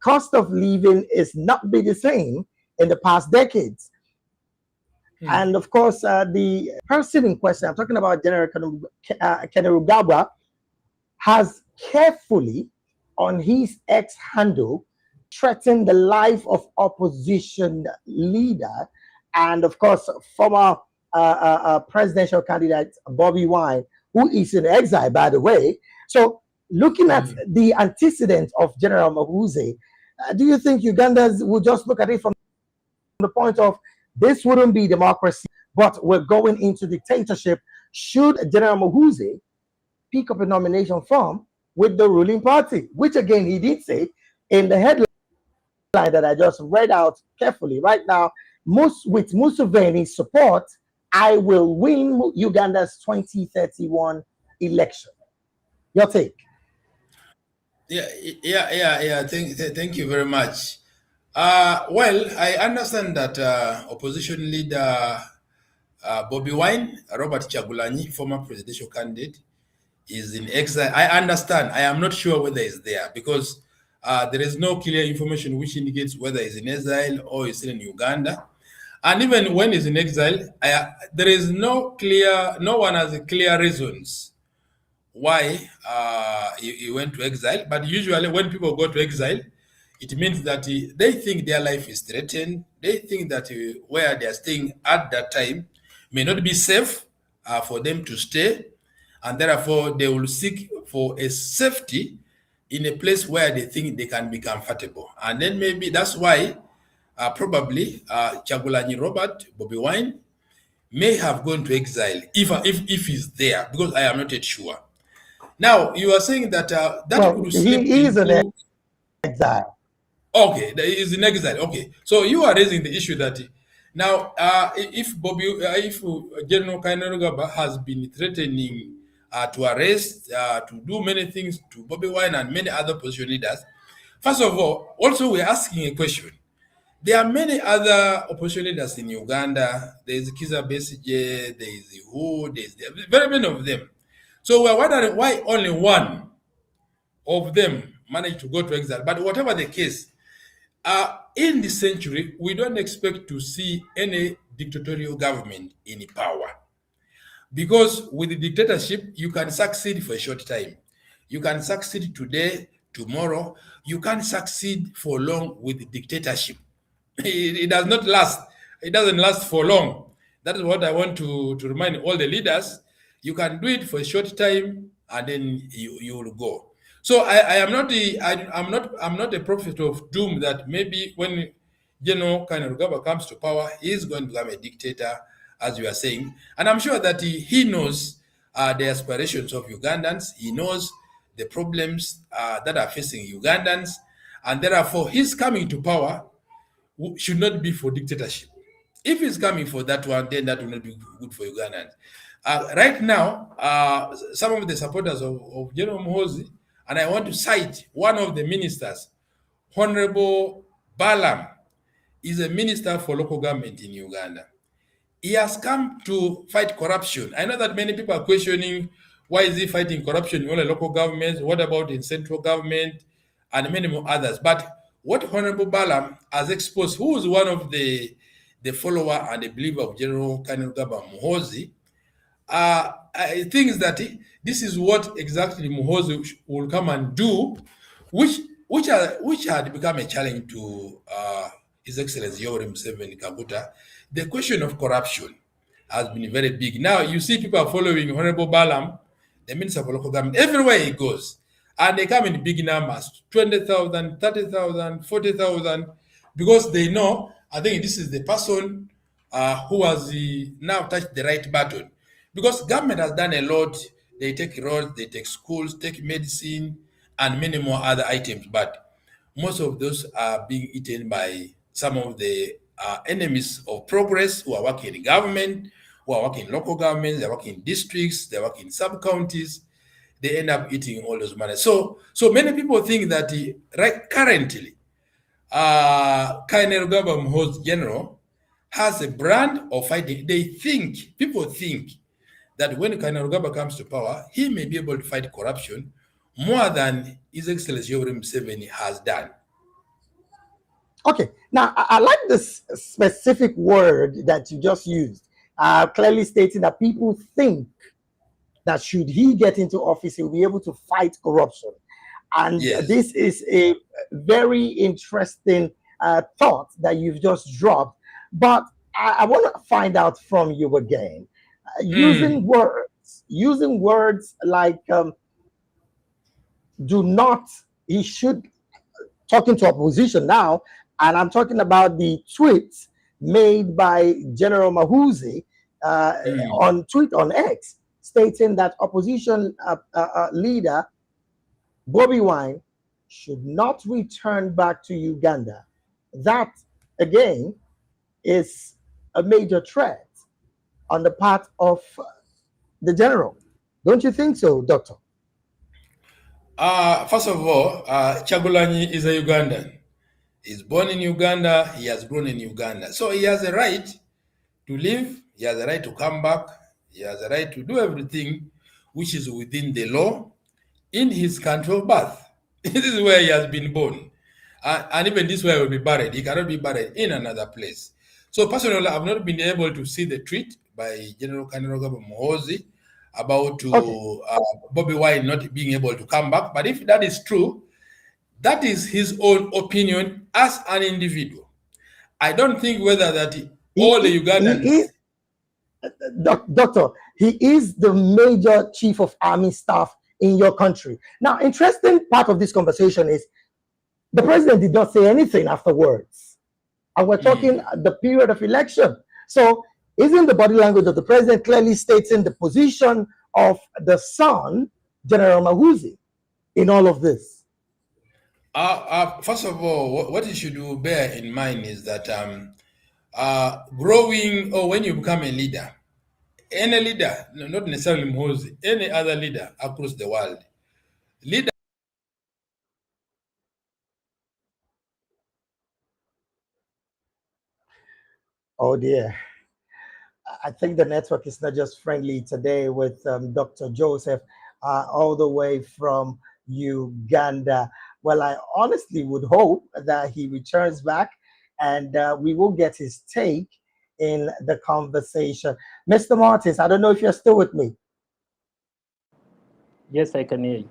Cost of living is not be the same in the past decades. And of course, the person in question, I'm talking about General Kainerugaba, has carefully on his X handle threatened the life of opposition leader and of course former presidential candidate Bobby Wine, who is in exile, by the way. So looking at the antecedents of General MUHOOZI, do you think Ugandans will just look at it from the point of this wouldn't be democracy, but we're going into dictatorship should General MUHOOZI pick up a nomination form with the ruling party, which again he did say in the headline that I just read out carefully right now, with Museveni's support, I will win Uganda's 2031 election. Your take? Yeah. Thank you very much. Well, I understand that opposition leader Bobby Wine, Robert Chagulanyi, former presidential candidate, is in exile. I understand. I am not sure whether he's there because there is no clear information which indicates whether he's in exile or he's still in Uganda. And even when he's in exile, there is no one has a clear reasons why he went to exile. But usually when people go to exile, it means that they think their life is threatened. They think that where they are staying at that time may not be safe for them to stay. And therefore, they will seek for a safety in a place where they think they can be comfortable. And then maybe that's why probably Chagulanyi Robert, Bobby Wine, may have gone to exile if he's there, because I am not yet sure. Now, you are saying that could slip he is into... in exile. Okay, he is in exile. Okay, so you are raising the issue that now, if General Kainerugaba has been threatening to arrest, to do many things to Bobby Wine and many other opposition leaders, first of all, also we're asking a question. There are many other opposition leaders in Uganda. There is Kiza Besigye, there is Who, there is very many of them. So we're wondering why only one of them managed to go to exile. But whatever the case, in this century, we don't expect to see any dictatorial government in power. Because with the dictatorship, you can succeed for a short time. You can succeed today, tomorrow. You can't succeed for long with the dictatorship. It does not last. It doesn't last for long. That is what I want to remind all the leaders. You can do it for a short time and then you will go. So I'm not a prophet of doom that maybe when General Kainerugaba comes to power, he is going to become a dictator, as you are saying. And I'm sure that he knows the aspirations of Ugandans. He knows the problems that are facing Ugandans. And therefore, his coming to power should not be for dictatorship. If he's coming for that one, then that will not be good for Ugandans. Right now, some of the supporters of General MUHOOZI, and I want to cite one of the ministers, Honorable Balam, is a minister for local government in Uganda. He has come to fight corruption. I know that many people are questioning why is he fighting corruption in all the local governments, what about in central government, and many more others. But what Honorable Balam has exposed, who is one of the follower and the believer of General Kainerugaba MUHOOZI, thinks that this is what exactly MUHOOZI will come and do, which had become a challenge to His Excellency Yoweri Museveni Kaguta. The question of corruption has been very big. Now you see people are following Honorable Balam, the Minister for Local Government, everywhere he goes. And they come in big numbers, 20,000, 30,000, 40,000, because they know, I think this is the person who has now touched the right button. Because government has done a lot. They take roads, they take schools, take medicine, and many more other items. But most of those are being eaten by some of the enemies of progress who are working in government, who are working in local governments, they're working in districts, they're working in sub-counties. They end up eating all those money. So many people think that right currently, Kainerugaba MUHOOZI General has a brand of fighting. People think that when Kainerugaba comes to power, he may be able to fight corruption more than His Excellency Yoweri Museveni has done. Okay, now I like this specific word that you just used, clearly stating that people think that should he get into office, he'll be able to fight corruption. And Yes. This is a very interesting thought that you've just dropped. But I want to find out from you again, using words like do not, he should, talking to opposition now, and I'm talking about the tweets made by General MUHOOZI on X, stating that opposition leader Bobby Wine should not return back to Uganda. That, again, is a major threat on the part of the general. Don't you think so, Doctor? First of all, Chagulanyi is a Ugandan. He's born in Uganda. He has grown in Uganda. So he has a right to live. He has a right to come back. He has a right to do everything which is within the law in his country of birth. This is where he has been born. And even this way he will be buried. He cannot be buried in another place. So personally, I've not been able to see the tweet by General Kainerugaba MUHOOZI about Bobby Wine not being able to come back. But if that is true, that is his own opinion as an individual. I don't think whether that all the Ugandans... Doctor, he is the major chief of army staff in your country. Now, interesting part of this conversation is the president did not say anything afterwards. And we're talking the period of election. So isn't the body language of the president clearly stating the position of the son, General MUHOOZI, in all of this? First of all, what you should bear in mind is that growing, or when you become a leader, any leader, not necessarily MUHOOZI, any other leader across the world, leader. Oh dear. I think the network is not just friendly today with Dr. Joseph, all the way from Uganda. Well, I honestly would hope that he returns back and we will get his take in the conversation. Mr. Martins, I don't know if you're still with me. Yes, I can hear you.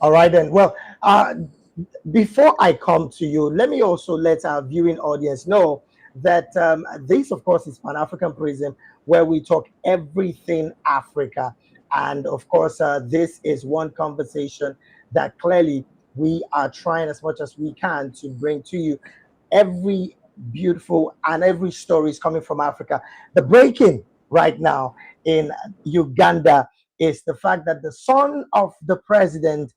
All right, then. Well, before I come to you, let me also let our viewing audience know that this, of course, is Pan-African Prism, where we talk everything Africa. And of course, this is one conversation that clearly we are trying as much as we can to bring to you. Every beautiful and every story is coming from Africa. The breaking right now in Uganda is the fact that the son of the president,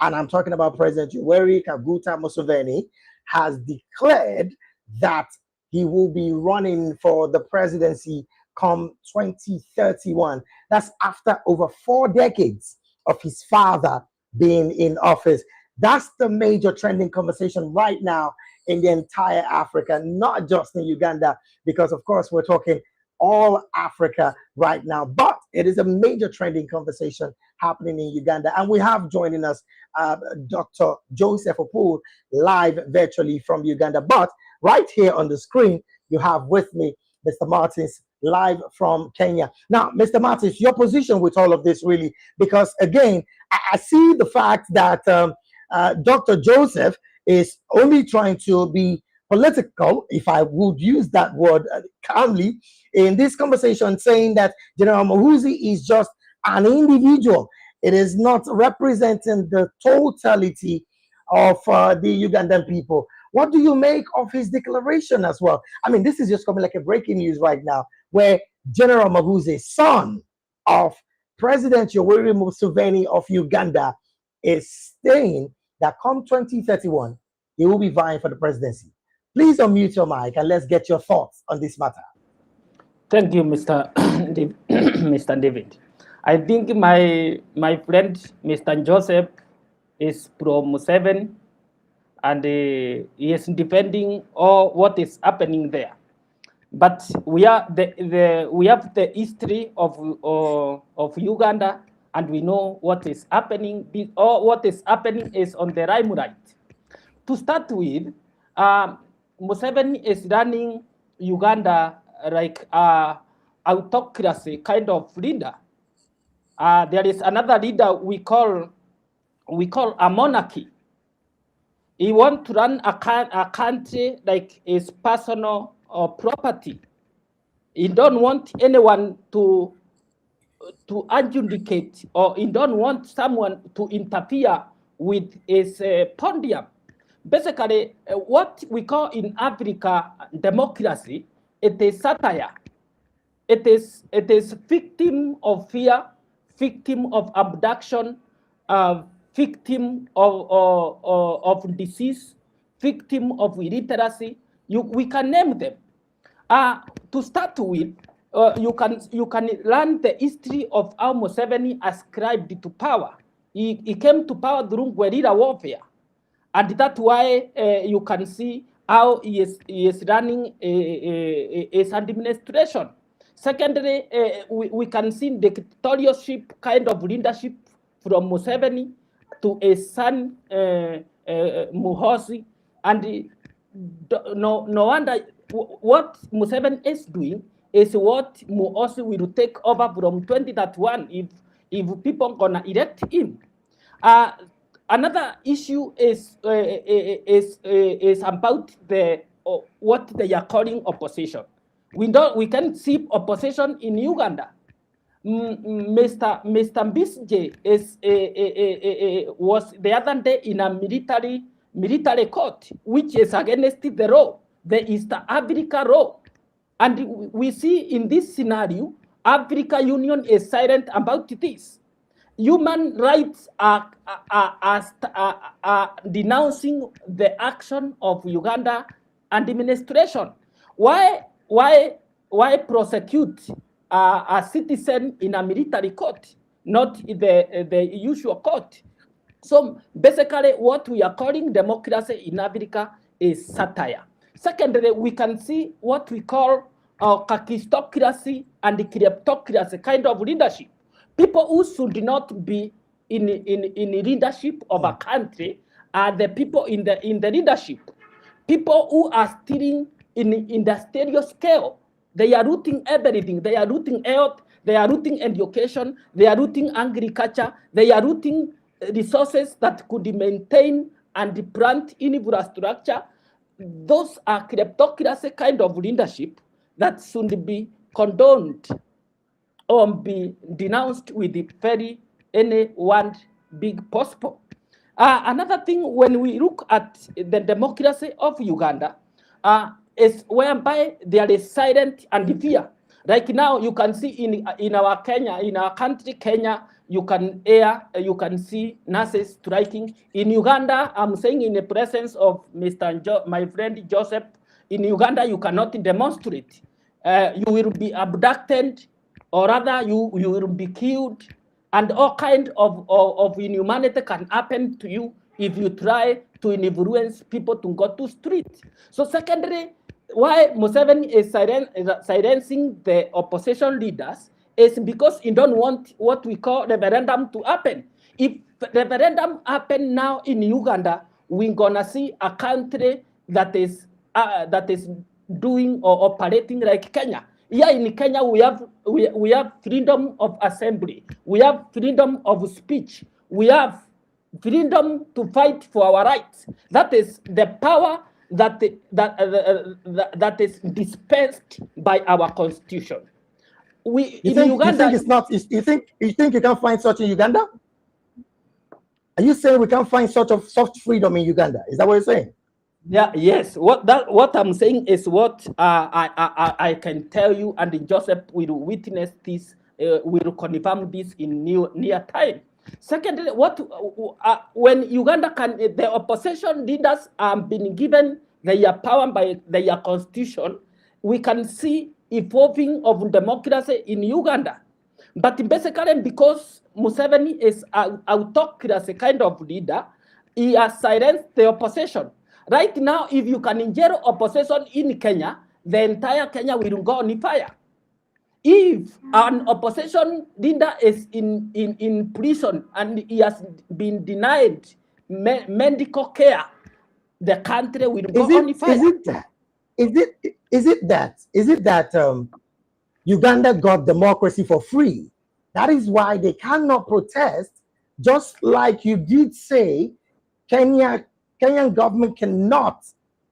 and I'm talking about President Yoweri Kaguta Museveni, has declared that he will be running for the presidency come 2031. That's after over 4 decades of his father being in office. That's the major trending conversation right now in the entire Africa, not just in Uganda, because of course we're talking all Africa right now, but it is a major trending conversation happening in Uganda. And we have joining us Dr. Joseph Opul live virtually from Uganda. But right here on the screen, you have with me Mr. Martins live from Kenya. Now, Mr. Martins, your position with all of this really, because again, I see the fact that Dr. Joseph is only trying to be political, if I would use that word calmly, in this conversation, saying that General MUHOOZI is just an individual. It is not representing the totality of the Ugandan people. What do you make of his declaration as well? I mean, this is just coming like a breaking news right now, where General MUHOOZI, son of President Yoweri Museveni of Uganda, is saying that come 2031, he will be vying for the presidency. Please unmute your mic and let's get your thoughts on this matter. Thank you, Mr. Mr. David. I think my friend, Mr. Joseph, is pro-Museveni, and he is defending all what is happening there. But we have the history of Uganda, and we know what is happening. What is happening is on the right. To start with, Museveni is running Uganda like autocracy kind of leader. There is another leader we call a monarchy. He wants to run a country like his personal property. He don't want anyone to adjudicate, or he don't want someone to interfere with his podium. Basically, what we call in Africa democracy, it is satire. It is victim of fear, victim of abduction, victim of disease, victim of illiteracy. We can name them. To start with, you can learn the history of how Museveni ascribed to power. He came to power through guerrilla warfare, and that's why you can see how he is running his administration. Secondly, we can see dictatorship kind of leadership from Museveni to a son, MUHOOZI, and no wonder what Museveni is doing is what MUHOOZI will take over from 2031 if people gonna elect him. Another issue is about the what they are calling opposition. We can see opposition in Uganda. Mr. Besigye was the other day in a military court, which is against the law, the East Africa law. And we see in this scenario, Africa Union is silent about this. Human rights are denouncing the action of Uganda administration. Why prosecute a citizen in a military court, not the usual court? So basically, what we are calling democracy in Africa is satire. Secondly, we can see what we call kakistocracy and kleptocracy kind of leadership. People who should not be in leadership of a country are the people in the leadership. People who are stealing in the stereo scale. They are looting everything. They are looting health. They are looting education. They are looting agriculture. They are looting resources that could maintain and plant infrastructure. Those are kleptocracy kind of leadership that should be condoned or be denounced with the any one big possible. Another thing, when we look at the democracy of Uganda, is whereby there is silence and fear. Like now, you can see in our country, Kenya, you can see nurses striking. In Uganda, I'm saying in the presence of my friend Joseph, in Uganda, you cannot demonstrate. You will be abducted, or rather, you will be killed, and all kinds of inhumanity can happen to you if you try to influence people to go to street. So secondly, why Museveni is silencing the opposition leaders is because he don't want what we call referendum to happen. If referendum happen now in Uganda, we're gonna see a country that is doing or operating like Kenya. Here in Kenya, we have freedom of assembly, we have freedom of speech, we have freedom to fight for our rights. That is the power that is dispensed by our constitution. You think you can find such in Uganda? Are you saying we can find such of soft freedom in Uganda? Is that what you're saying? Yeah. Yes. What I'm saying is what I can tell you, and Joseph will witness this. Will confirm this in near time. Secondly, when Uganda the opposition leaders are being given their power by their constitution, we can see evolving of democracy in Uganda. But basically, because Museveni is an autocracy kind of leader, he has silenced the opposition. Right now, if you can jail opposition in Kenya, the entire Kenya will go on fire. If an opposition leader is in prison and he has been denied medical care, the country will go on fire. Is it that Uganda got democracy for free? That is why they cannot protest, just like you did say Kenyan government cannot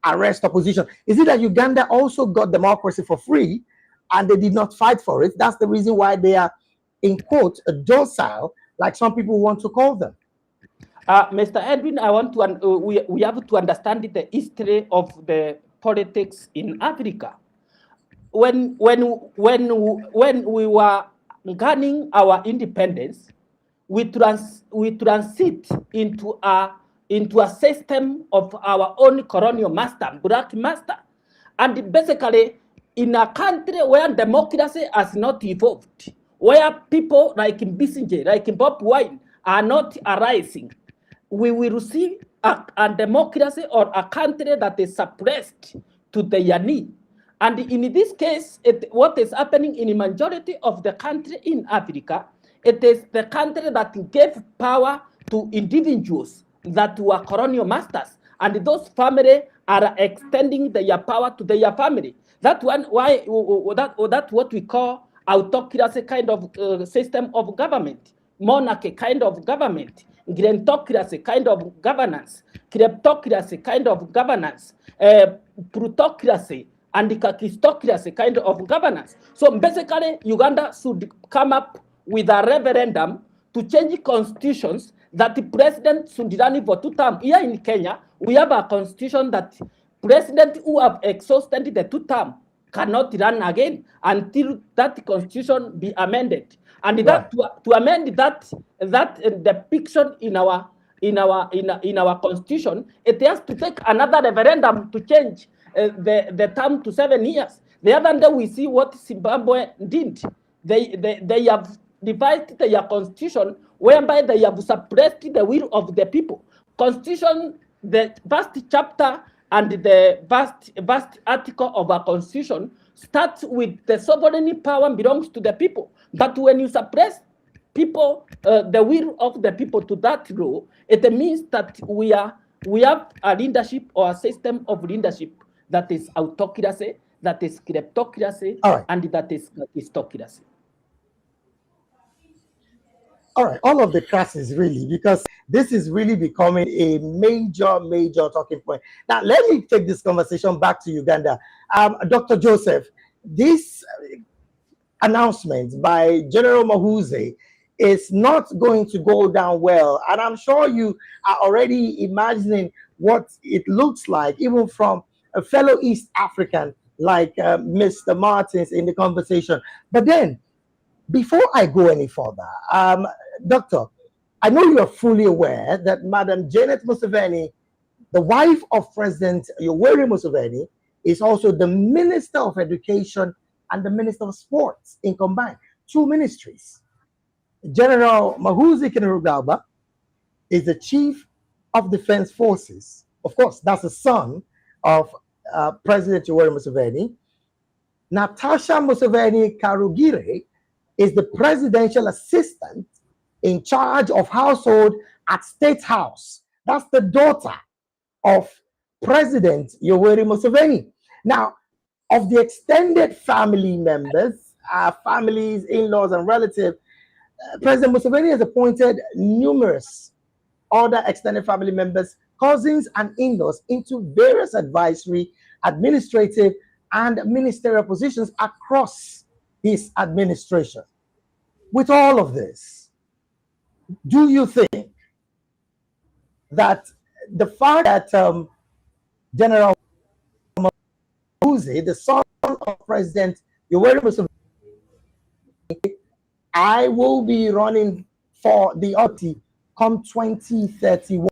arrest opposition. Is it that Uganda also got democracy for free and they did not fight for it? That's the reason why they are, in quote, docile, like some people want to call them. Mr. Edwin, I want to we have to understand the history of the politics in Africa. When we were gaining our independence, we transit into a system of our own colonial master, black master, and basically in a country where democracy has not evolved, where people like Besigye, like Bob Wine are not arising, we will see a democracy or a country that is suppressed to their need. And in this case, what is happening in the majority of the country in Africa, it is the country that gave power to individuals that were colonial masters, and those families are extending their power to their family. That's that's what we call autocracy kind of system of government, monarchy kind of government, gerontocracy kind of governance, kleptocracy kind of governance, plutocracy, and the kakistocracy kind of governance. So basically, Uganda should come up with a referendum to change constitutions that the president should run for 2 terms. Here in Kenya, we have a constitution that president who have exhausted the 2 terms cannot run again until that constitution be amended. And that to amend that depiction in our constitution, it has to take another referendum to change the term to 7 years. The other day we see what Zimbabwe did. They have devised their constitution whereby they have suppressed the will of the people. Constitution, the first chapter and the vast article of our constitution starts with the sovereign power belongs to the people. But when you suppress people, the will of the people to that law, it means that we have a leadership or a system of leadership that is autocracy, that is kleptocracy, and that is aristocracy. All right, all of the classes really, because this is really becoming a major talking point. Now, let me take this conversation back to Uganda. Dr. Joseph, this announcement by General MUHOOZI is not going to go down well. And I'm sure you are already imagining what it looks like, even from a fellow East African like Mr. Martins in the conversation. But then, before I go any further, Doctor, I know you are fully aware that Madam Janet Museveni, the wife of President Yoweri Museveni, is also the Minister of Education and the Minister of Sports in combined, 2 ministries. General MUHOOZI Kainerugaba is the Chief of Defense Forces. Of course, that's the son of President Yoweri Museveni. Natasha Museveni Karugire is the presidential assistant in charge of household at State House. That's the daughter of President Yoweri Museveni. Now, of the extended family members, families, in-laws, and relatives, President Museveni has appointed numerous other extended family members, cousins, and in-laws into various advisory, administrative, and ministerial positions across his administration. With all of this, do you think that the fact that General MUHOOZI, the son of President Yoweri Museveni, I will be running for the OT come 2031,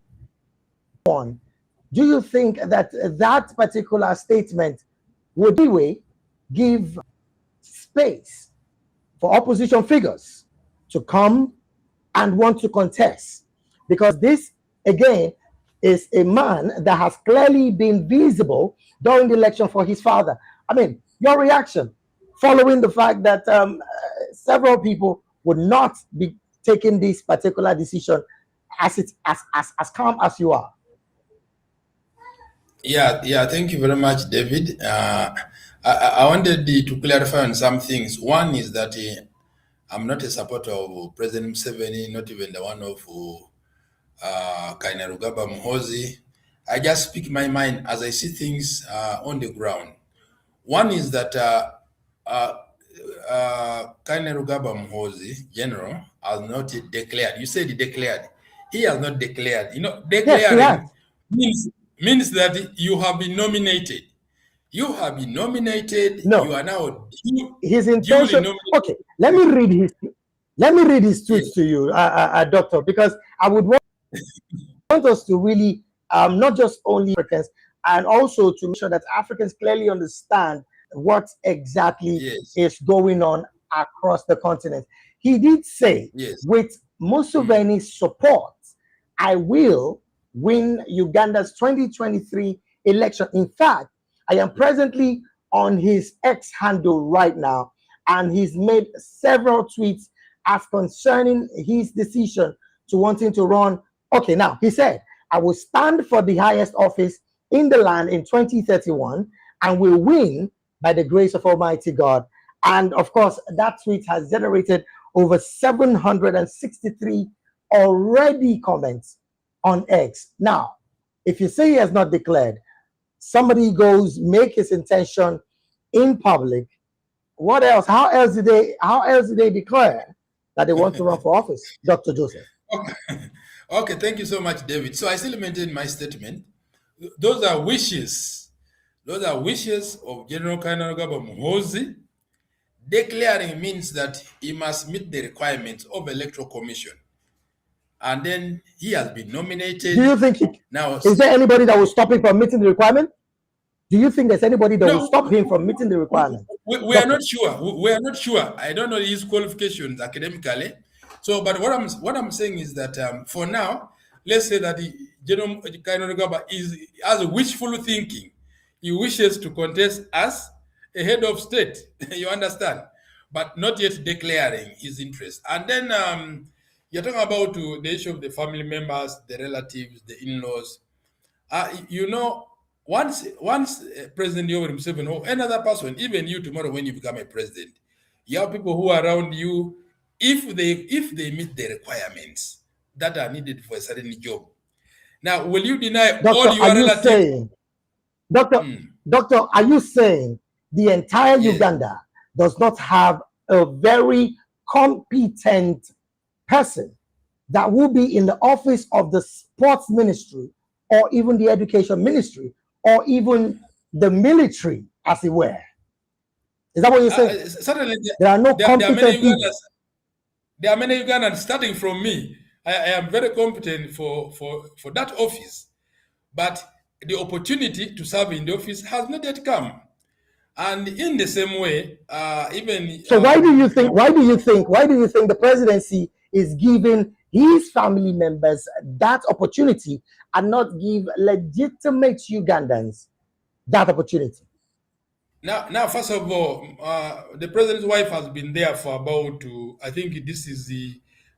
do you think that that particular statement would anyway give space for opposition figures to come and want to contest? Because this, again, is a man that has clearly been visible during the election for his father. I mean, your reaction following the fact that several people would not be taking this particular decision as calm as you are. Yeah. Thank you very much, David. I wanted to clarify on some things. One is that I'm not a supporter of President Museveni, not even the one of Kainerugaba MUHOOZI. I just speak my mind as I see things on the ground. One is that Kainerugaba MUHOOZI, General, has not declared. You said he declared. He has not declared. You know, declaring means that you have been nominated. You have been nominated. No. You are now his intention. Okay, let me read his tweets to you, Doctor, because I would want us to really not just only Africans, and also to make sure that Africans clearly understand what exactly Yes. is going on across the continent. He did say, Yes. with Museveni's support, I will win Uganda's 2023 election. In fact, I am presently on his X handle right now, and he's made several tweets as concerning his decision to wanting to run. Okay, now he said, I will stand for the highest office in the land in 2031 and will win by the grace of Almighty God. And of course, that tweet has generated over 763 already comments on X. Now, if you say he has not declared, somebody goes make his intention in public. What else? How else did they declare that they want to run for office, Dr. Joseph? Okay, thank you so much, David. So I still maintain my statement. Those are wishes. Those are wishes of General Kainerugaba MUHOOZI. Declaring means that he must meet the requirements of Electoral Commission. And then he has been nominated. Do you think now is there anybody that will stop him from meeting the requirement? Do you think there's anybody that will stop him from meeting the requirement? We are not sure. We are not sure. I don't know his qualifications academically. So, but what I'm saying is that for now, let's say that the General Kainerugaba has a wishful thinking. He wishes to contest as a head of state. You understand, but not yet declaring his interest. And then you're talking about the issue of the family members, the relatives, the in-laws. You know, once President Yoweri Museveni or another person, even you tomorrow when you become a president, you have people who are around you. If they meet the requirements that are needed for a certain job, now will you deny all your relatives? Doctor, are you saying the entire Uganda does not have a very competent person that will be in the office of the sports ministry or even the education ministry or even the military, as it were? Is that what you're saying? Certainly, there are no competent people. There are many Ugandans, starting from me. I am very competent for that office, but the opportunity to serve in the office has not yet come. And in the same way, so why do you think the presidency is giving his family members that opportunity and not give legitimate Ugandans that opportunity? Now, first of all, the president's wife has been there for about, I think this is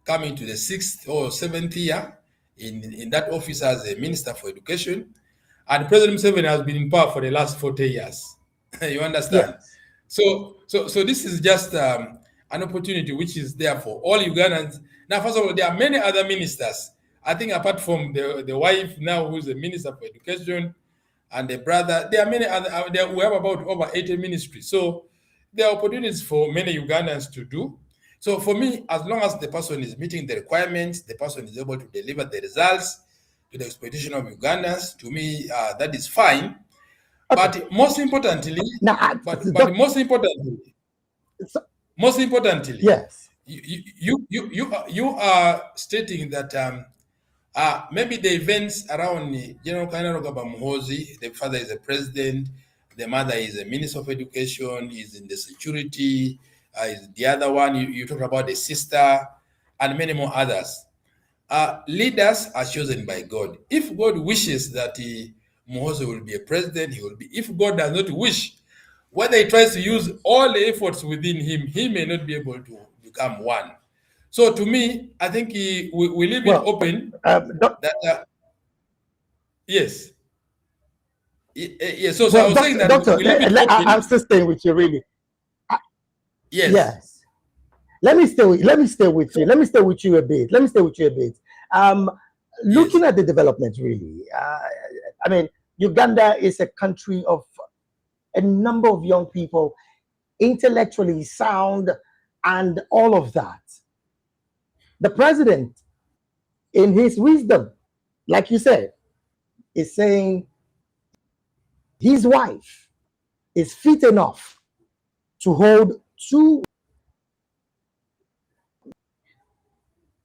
coming to the 6th or 7th year in that office as a minister for education. And President Museveni has been in power for the last 40 years. You understand? Yes. So this is just an opportunity which is there for all Ugandans. Now, first of all, there are many other ministers. I think apart from the wife now who's the minister for education, and the brother, there are many other, we have about over 80 ministries. So there are opportunities for many Ugandans to do. So for me, as long as the person is meeting the requirements, the person is able to deliver the results to the expectation of Ugandans, to me, that is fine. Okay. But most importantly, most importantly, yes, you are stating that maybe the events around General Kainerugaba MUHOOZI, the father is a president, the mother is a minister of education, is in the security, is the other one, you talk about the sister, and many more others. Leaders are chosen by God. If God wishes that MUHOOZI will be a president, he will be. If God does not wish, whether he tries to use all the efforts within him, he may not be able to become one. So to me, I think we leave it open. Yes. Yes. So I was saying that Doctor, we leave it open. I'm still staying with you, really. Yes. Yes. Let me stay with you. Let me stay with you a bit. Looking at the development, really. I mean, Uganda is a country of a number of young people, intellectually sound, and all of that. The president, in his wisdom, like you said, is saying his wife is fit enough to hold two.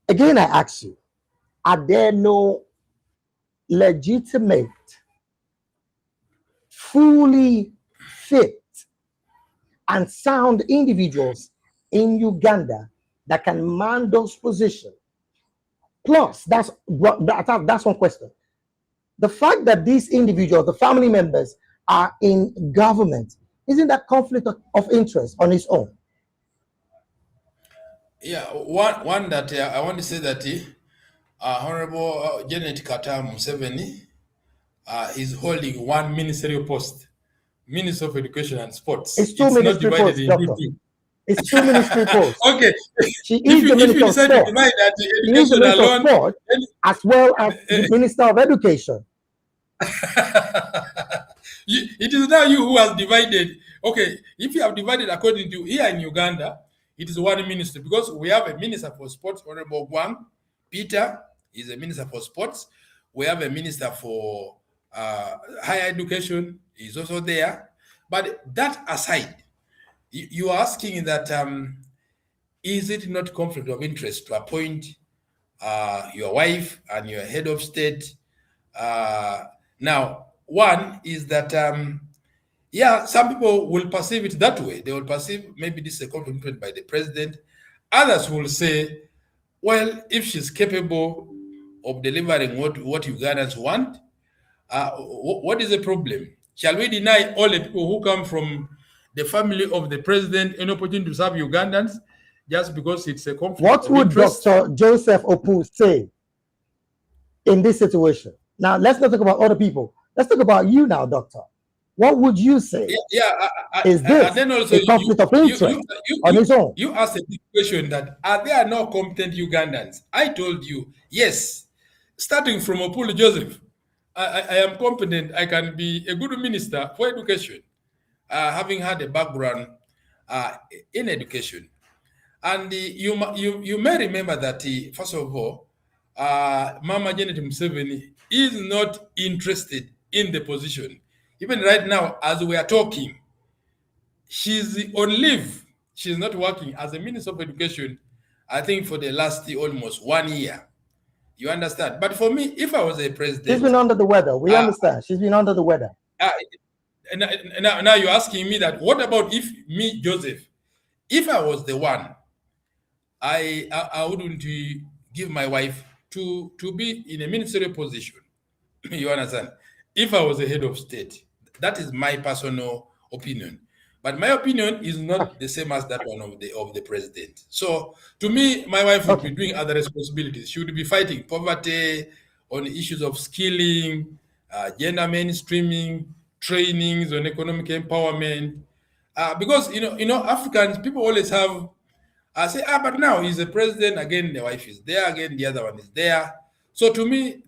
Again, I ask you, are there no legitimate, fully fit and sound individuals in Uganda that can man those positions. Plus, that's one question. The fact that these individuals, the family members, are in government, isn't that conflict of interest on its own? Yeah, one that I want to say that Honorable Janet Kata Museveni is holding one ministerial post, Minister of Education and Sports. It's two ministry posts, Doctor. It's two ministry posts. Okay. She is the Minister of Sport. She is the Minister of Sport as well as the Minister of Education. It is now you who has divided. Okay, if you have divided according to here in Uganda, it is one ministry because we have a Minister for Sports, Honorable Gwang Peter is a Minister for Sports. We have a Minister for Higher Education, is also there. But that aside, you are asking that is it not conflict of interest to appoint your wife and your head of state? Now, one is that, yeah, some people will perceive it that way. They will perceive maybe this is a conflict of interest by the president. Others will say, well, if she's capable of delivering what Ugandans want, what is the problem? Shall we deny all the people who come from the family of the president an opportunity to serve Ugandans just because it's a conflict What would interest? Dr. Joseph Opu say in this situation? Now, let's not talk about other people. Let's talk about you now, Doctor. What would you say? Is this and then also a conflict of interest on its own? You asked a question that are there no competent Ugandans? I told you, yes. Starting from Opulu Joseph, I am competent. I can be a good minister for education, having had a background in education. And you may remember that, first of all, Mama Janet Museveni is not interested in the position. Even right now, as we are talking, she's on leave. She's not working as a Minister of Education, I think, for the last almost 1 year. You understand? But for me, if I was a president... She's been under the weather. We understand. She's been under the weather. Now you're asking me that, what about if me, Joseph, if I was the one, I wouldn't give my wife to be in a ministerial position. You understand? If I was the head of state, that is my personal opinion. But my opinion is not the same as that one of the president. So to me, my wife would be doing other responsibilities. She would be fighting poverty, on issues of skilling, gender mainstreaming, trainings on economic empowerment. Because you know, Africans, people always have say, but now he's the president, again the wife is there, again the other one is there. So to me,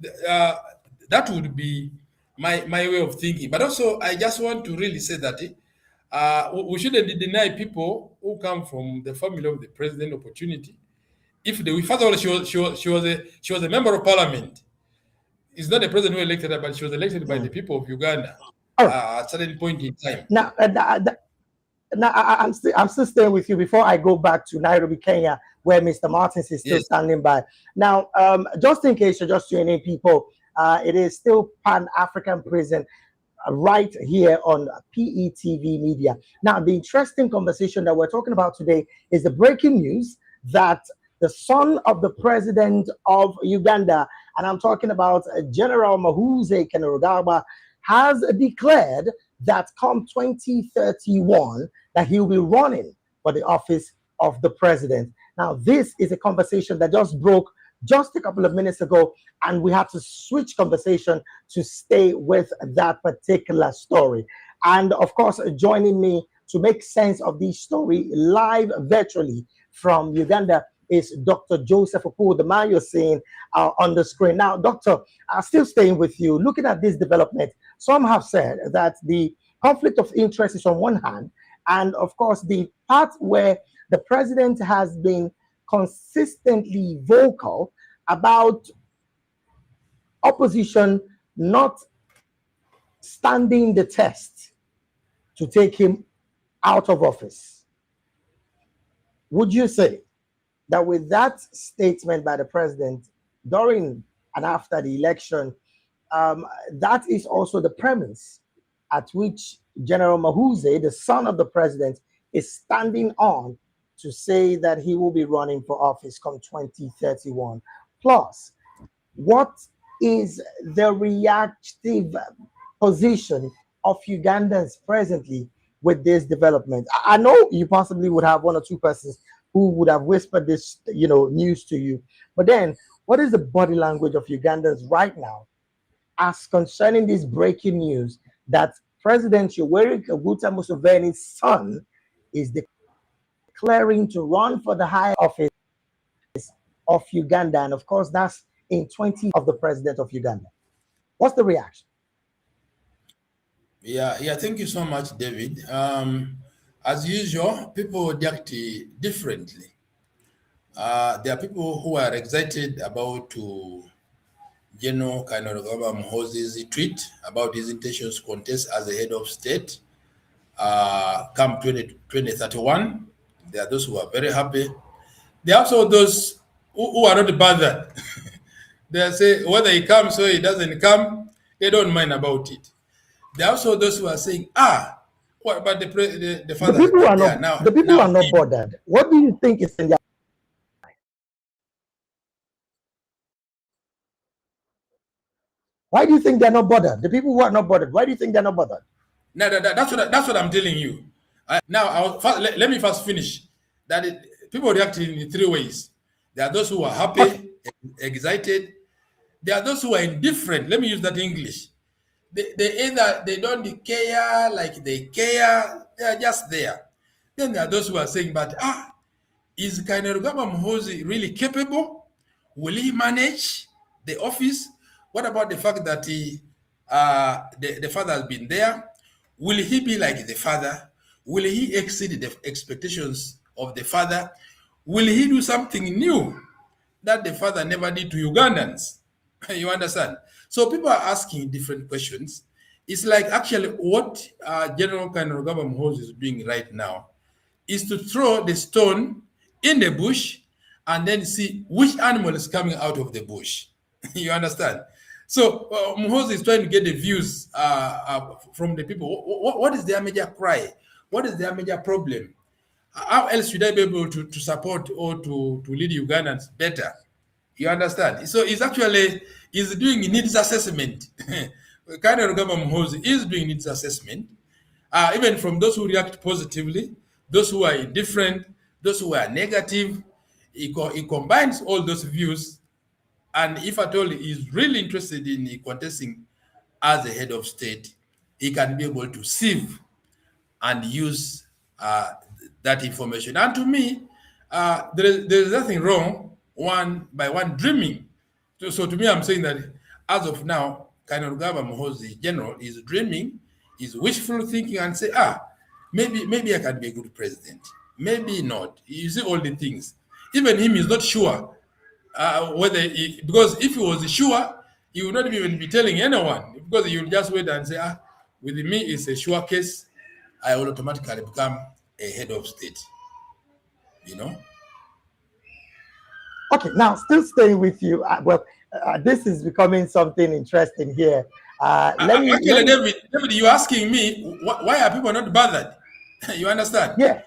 that would be my way of thinking. But also, I just want to really say that we shouldn't deny people who come from the family of the president opportunity. If they, first of all, she was a member of parliament. It's not the president who elected her, but she was elected by the people of Uganda at a certain point in time. Now, I'm still staying with you before I go back to Nairobi, Kenya, where Mr. Martins is still standing by. Now, just in case you're just joining people, it is still Pan-African Prison right here on PETV Media. Now, the interesting conversation that we're talking about today is the breaking news that the son of the president of Uganda, and I'm talking about General MUHOOZI Kainerugaba, has declared that come 2031 that he will be running for the office of the president. Now, this is a conversation that just broke just a couple of minutes ago, and we have to switch conversation to stay with that particular story. And of course, joining me to make sense of this story live virtually from Uganda is Dr. Joseph Opu, the man you're seeing on the screen. Now, Doctor, still staying with you, looking at this development, some have said that the conflict of interest is on one hand, and of course, the part where the president has been consistently vocal about opposition not standing the test to take him out of office. Would you say that with that statement by the president during and after the election, that is also the premise at which General MUHOOZI, the son of the president, is standing on to say that he will be running for office come 2031. Plus, what is the reactive position of Ugandans presently with this development? I know you possibly would have one or two persons who would have whispered this, news to you, but then what is the body language of Ugandans right now as concerning this breaking news that President Yoweri Kaguta Museveni's son is declaring to run for the high office of Uganda, and of course that's in 20 of the president of Uganda? What's the reaction? Yeah, thank you so much, David. As usual, people react differently. There are people who are excited about General Kainerugaba Muhoozi's tweet about his intentions to contest as a head of state come 2031. There are those who are very happy. There are also those who are not bothered. They say whether he comes or he doesn't come, they don't mind about it. There are also those who are saying, what about the father? The people are not bothered. What do you think is in their? Why do you think they're not bothered? The people who are not bothered, why do you think they're not bothered? No, that's what I'm telling you. Let me first finish. People react in three ways. There are those who are happy, excited. There are those who are indifferent. Let me use that English. They either they don't care, like they care. They are just there. Then there are those who are saying, but is Kainerugaba Muhoozi really capable? Will he manage the office? What about the fact that the father has been there? Will he be like the father? Will he exceed the expectations of the father? Will he do something new that the father never did to Ugandans? You understand? So people are asking different questions. It's like actually what General Kainerugaba Muhoozi is doing right now is to throw the stone in the bush and then see which animal is coming out of the bush. You understand? So Muhoozi is trying to get the views from the people. What is their major cry? What is their major problem? How else should I be able to support or to lead Ugandans better? You understand? So he's doing needs assessment. Kainerugaba Muhoozi is doing needs assessment, even from those who react positively, those who are indifferent, those who are negative. He combines all those views, and if at all he is really interested in contesting as a head of state, he can be able to sieve and use that information. And to me, there is nothing wrong one dreaming. So to me, I'm saying that as of now, Kainerugaba Muhoozi General is dreaming, is wishful thinking, and say, maybe I can be a good president. Maybe not. You see all the things. Even him is not sure because if he was sure, he would not even be telling anyone, because he will just wait and say, with me it's a sure case, I will automatically become a head of state. Okay, now still staying with you. This is becoming something interesting here. David, you're asking me why are people not bothered? You understand? Yeah.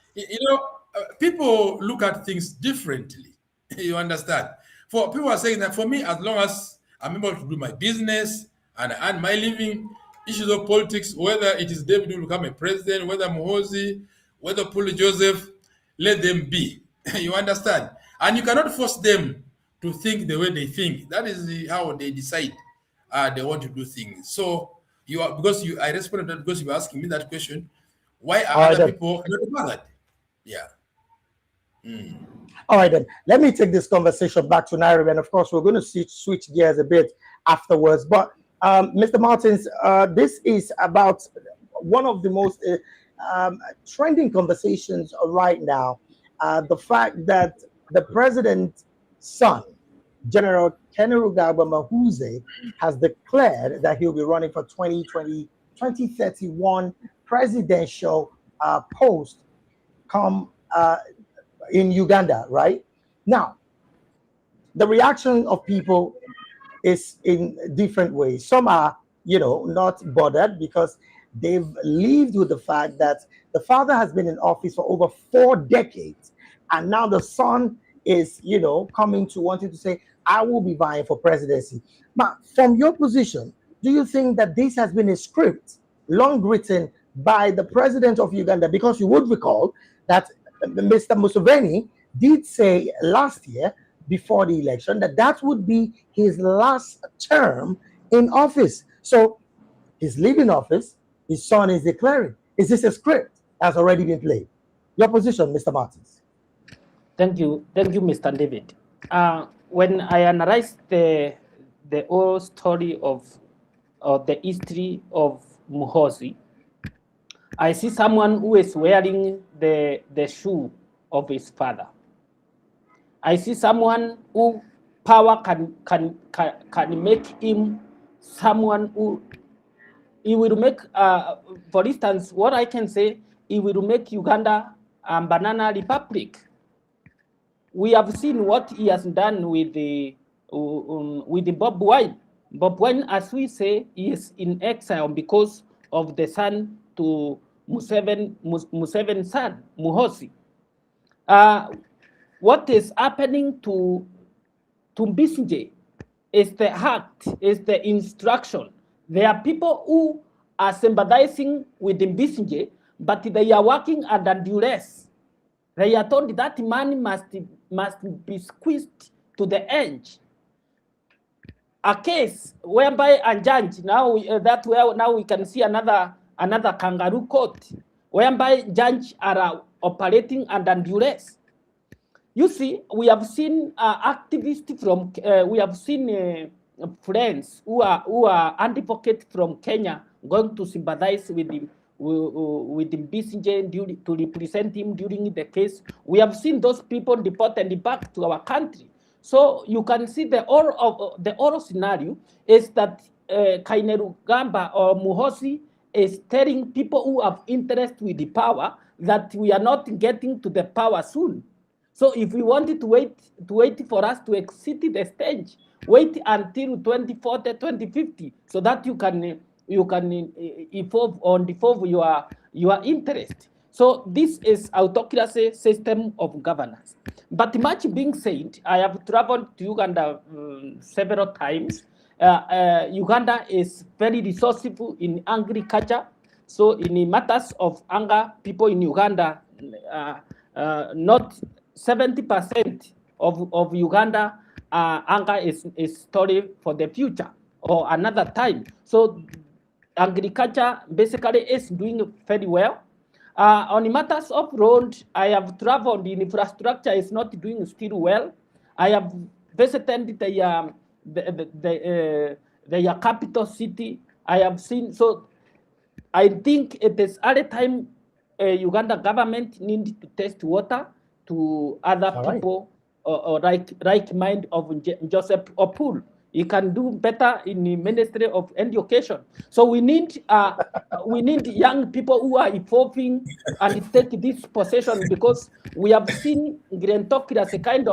People look at things differently. You understand? For people are saying that for me, as long as I'm able to do my business and earn my living, issues of politics, whether it is David who will become a president, whether Muhoozi, whether Puli Joseph, let them be. You understand? And you cannot force them to think the way they think. That is how they decide they want to do things. So I responded because you were asking me that question. Why are other people not bothered? Yeah. All right, then. Let me take this conversation back to Nairobi. And of course, we're going to switch gears a bit afterwards. But Mr. Martins, this is about one of the most trending conversations right now. The fact that the president's son, General Kainerugaba Muhoozi, has declared that he'll be running for 2031 presidential post come in Uganda, right? Now, the reaction of people is in different ways. Some are, not bothered because they've lived with the fact that the father has been in office for over 4 decades, and now the son is, coming to wanting to say, I will be vying for presidency. But from your position, do you think that this has been a script long written by the president of Uganda? Because you would recall that Mr. Museveni did say last year before the election that would be his last term in office. So he's leaving office, his son is declaring. Is this a script that has already been played? Your position, Mr. Martins. Thank you, Mr. David. When I analyzed the whole story of the history of MUHOOZI, I see someone who is wearing the shoe of his father. I see someone who power can make him someone who he will make. For instance, what I can say, he will make Uganda a banana republic. We have seen what he has done with the Bob Wine. Bob Wine, as we say, he is in exile because of the son to Museveni's son, MUHOOZI. What is happening to Besigye is the act, is the instruction. There are people who are sympathizing with the Besigye, but they are working under duress. They are told that man must be squeezed to the edge. A case whereby a judge, now we can see another kangaroo court, whereby judges are operating under duress. You see, we have seen activists from, we have seen friends who are advocates from Kenya going to sympathize with the Besigye to represent him during the case. We have seen those people deported back to our country. So you can see the oral scenario is that Kainerugamba or MUHOOZI is telling people who have interest with the power that we are not getting to the power soon. So if we wanted to wait for us to exit the stage, wait until 2040, 2050, so that you can evolve your interest. So this is autocracy system of governance. But much being said, I have traveled to Uganda several times. Uganda is very resourceful in agriculture. So in matters of anger, people in Uganda, not 70% of Uganda anger is story for the future or another time. So agriculture basically is doing very well. On the matters of road, I have traveled. The infrastructure is not doing still well. I have visited the capital city. I have seen. So I think it is at a time Uganda government needs to test water to other people or like mind of Joseph Opul. He can do better in the Ministry of Education. So we need young people who are evolving and take this possession, because we have seen Grantokira as a kind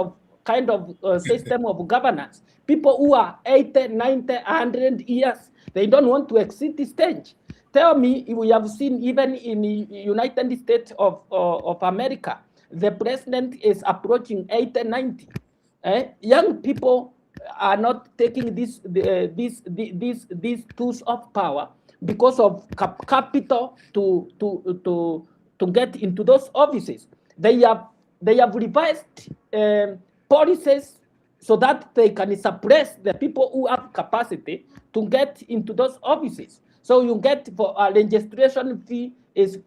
of system of governance. People who are 80, 90, 100 years, they don't want to exit the stage. Tell me, we have seen even in the United States of America, the president is approaching 80, 90. Young people are not taking these tools of power because of capital to get into those offices. They have revised policies so that they can suppress the people who have capacity to get into those offices. So you get for a registration fee is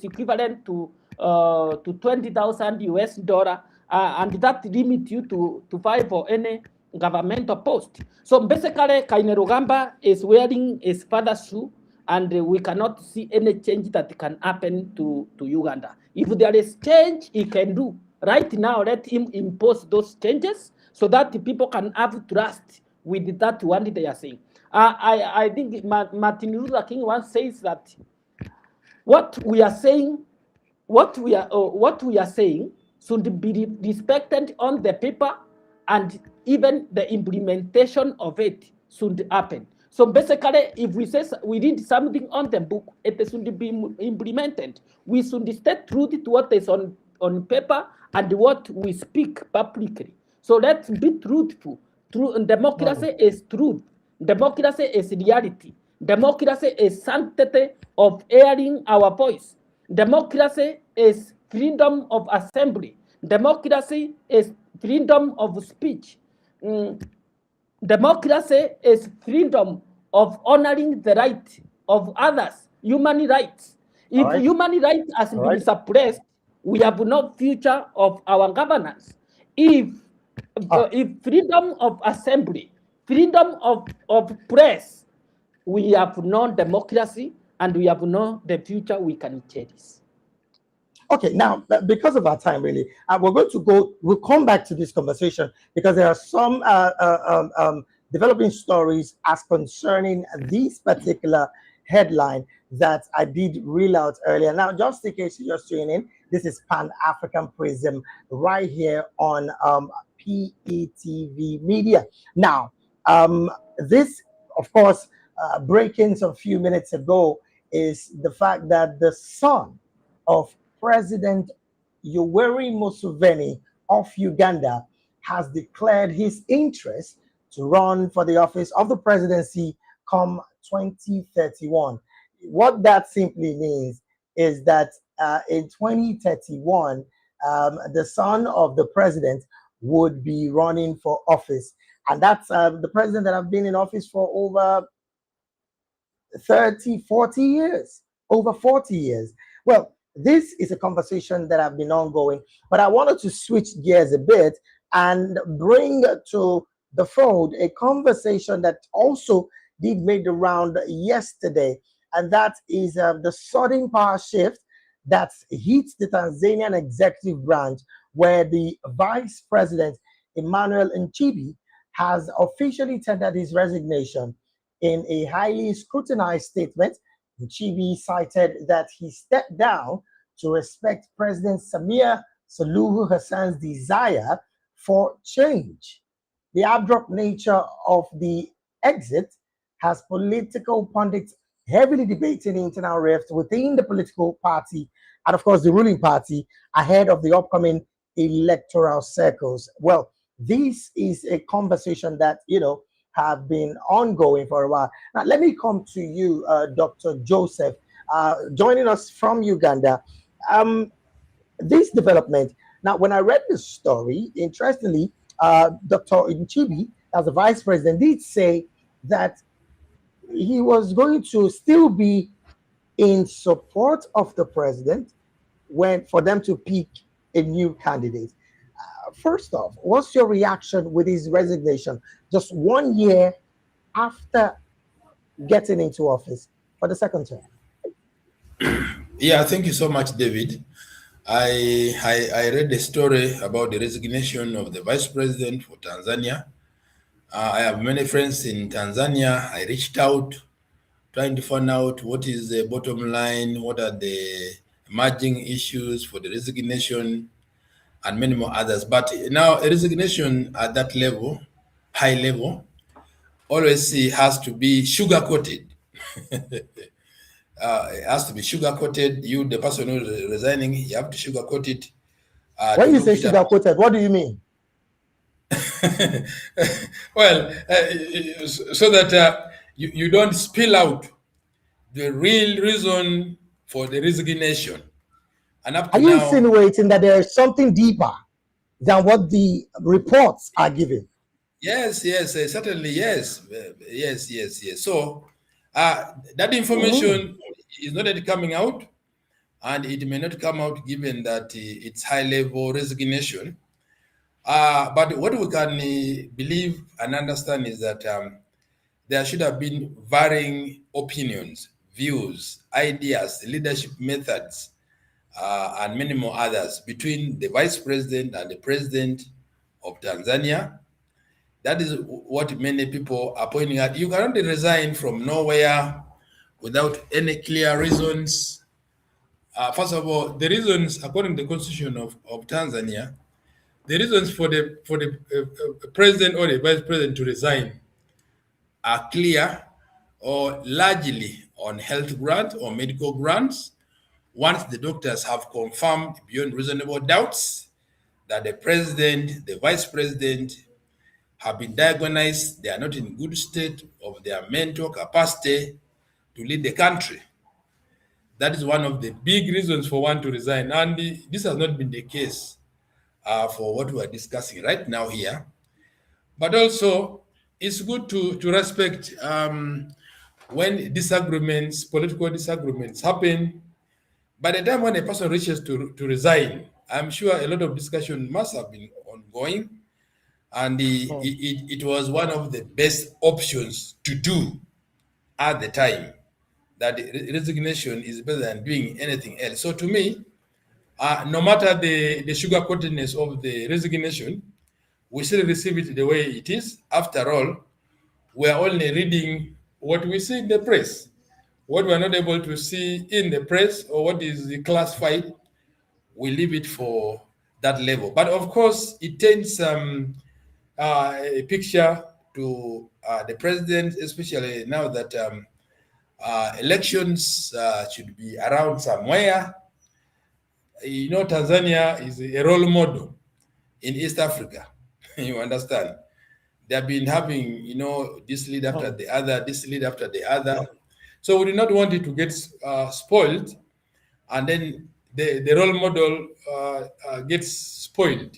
equivalent to $20,000 and that limits you to fight for any governmental post. So basically, Kainerugamba is wearing his father's shoe, and we cannot see any change that can happen to Uganda. If there is change, he can do. Right now, let him impose those changes so that the people can have trust with that one they are saying. I think Martin Luther King once says that what we are saying should be respected on the paper, and even the implementation of it should happen. So basically, if we say we read something on the book, it should be implemented. We should stay true to what is on paper and what we speak publicly. So let's be truthful. True democracy is truth. Democracy is reality. Democracy is sanctity of airing our voice. Democracy is freedom of assembly. Democracy is freedom of speech. Democracy is freedom of honoring the right of others, human rights. If right. human rights has been right. suppressed, we have no future of our governance. If freedom of assembly, freedom of press, we have no democracy and we have no the future we can cherish. Okay, now because of our time, really, we're going to go. We'll come back to this conversation because there are some developing stories as concerning this particular headline that I did reel out earlier. Now, just in case you're just tuning in, this is Pan African Prism right here on PETV Media. Now, this, of course, breaking some few minutes ago is the fact that the son of President Yoweri Museveni of Uganda has declared his interest to run for the office of the presidency come 2031. What that simply means is that in 2031, the son of the president would be running for office. And that's the president that have been in office for over 30, 40 years, over 40 years. Well, this is a conversation that have been ongoing, but I wanted to switch gears a bit and bring to the fold a conversation that also did make the round yesterday, and that is the sudden power shift that hits the Tanzanian executive branch, where the vice president, Emmanuel Nchibi, has officially tendered his resignation. In a highly scrutinized statement, Nchibi cited that he stepped down to respect President Samia Suluhu Hassan's desire for change. The abrupt nature of the exit has political pundits heavily debating the internal rift within the political party and, of course, the ruling party ahead of the upcoming electoral circles. Well, this is a conversation that, have been ongoing for a while. Now, let me come to you, Dr. Joseph, joining us from Uganda. This development, now, when I read this story, interestingly, Dr. Nchibi, as the vice president, did say that he was going to still be in support of the president for them to pick a new candidate. First off, what's your reaction with his resignation just 1 year after getting into office for the second term? Yeah, thank you so much, David. I read the story about the resignation of the vice president for Tanzania. I have many friends in Tanzania. I reached out trying to find out what is the bottom line, what are the emerging issues for the resignation, and many more others. But now a resignation at that level, high level, always has to be sugar-coated. It has to be sugar-coated. You, the person who is resigning, you have to sugar-coat it. When you say sugar-coated, what do you mean? Well, so that you don't spill out the real reason for the resignation. And up to Are you now, insinuating that there is something deeper than what the reports are giving? Yes, certainly, yes. So that information is not yet coming out, and it may not come out given that it's high-level resignation. But what we can believe and understand is that there should have been varying opinions, views, ideas, leadership methods, and many more others between the vice president and the president of Tanzania. That is what many people are pointing at. You cannot resign from nowhere without any clear reasons. First of all, the reasons, according to the constitution of Tanzania, the reasons for the president or the vice president to resign are clear or largely on health grants or medical grants, once the doctors have confirmed beyond reasonable doubts that the president, the vice president have been diagnosed, they are not in good state of their mental capacity to lead the country. That is one of the big reasons for one to resign. And this has not been the case for what we are discussing right now here. But also, it's good to respect when disagreements, political disagreements happen. By the time when a person reaches to resign, I'm sure a lot of discussion must have been ongoing. And it was one of the best options to do at the time, that resignation is better than doing anything else. So to me, no matter the sugar-coatedness of the resignation, we still receive it the way it is. After all, we are only reading what we see in the press. What we are not able to see in the press or what is classified, we leave it for that level. But of course, it tends a picture to the president, especially now that elections should be around somewhere. You know, Tanzania is a role model in East Africa. You understand? They have been having, you know, this lead after the other, this lead after the other. So we do not want it to get spoiled, and then the role model gets spoiled.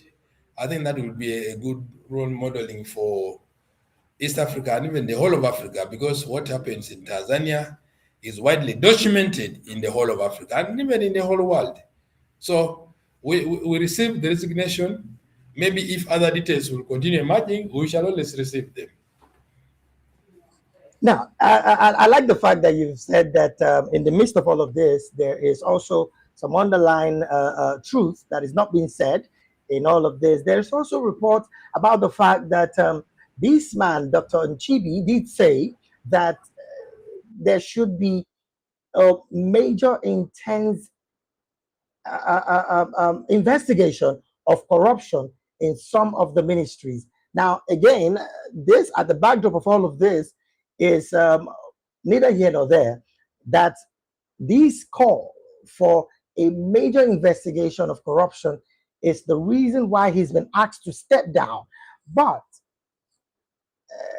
I think that will be a good role modeling for East Africa and even the whole of Africa, because what happens in Tanzania is widely documented in the whole of Africa and even in the whole world. So we received the resignation. Maybe if other details will continue emerging, we shall always receive them. Now, I like the fact that you've said that in the midst of all of this, there is also some underlying truth that is not being said in all of this. There's also reports about the fact that this man, Dr. Nchibi, did say that there should be a major, intense investigation of corruption in some of the ministries. Now, again, this at the backdrop of all of this is neither here nor there, that this call for a major investigation of corruption is the reason why he's been asked to step down. But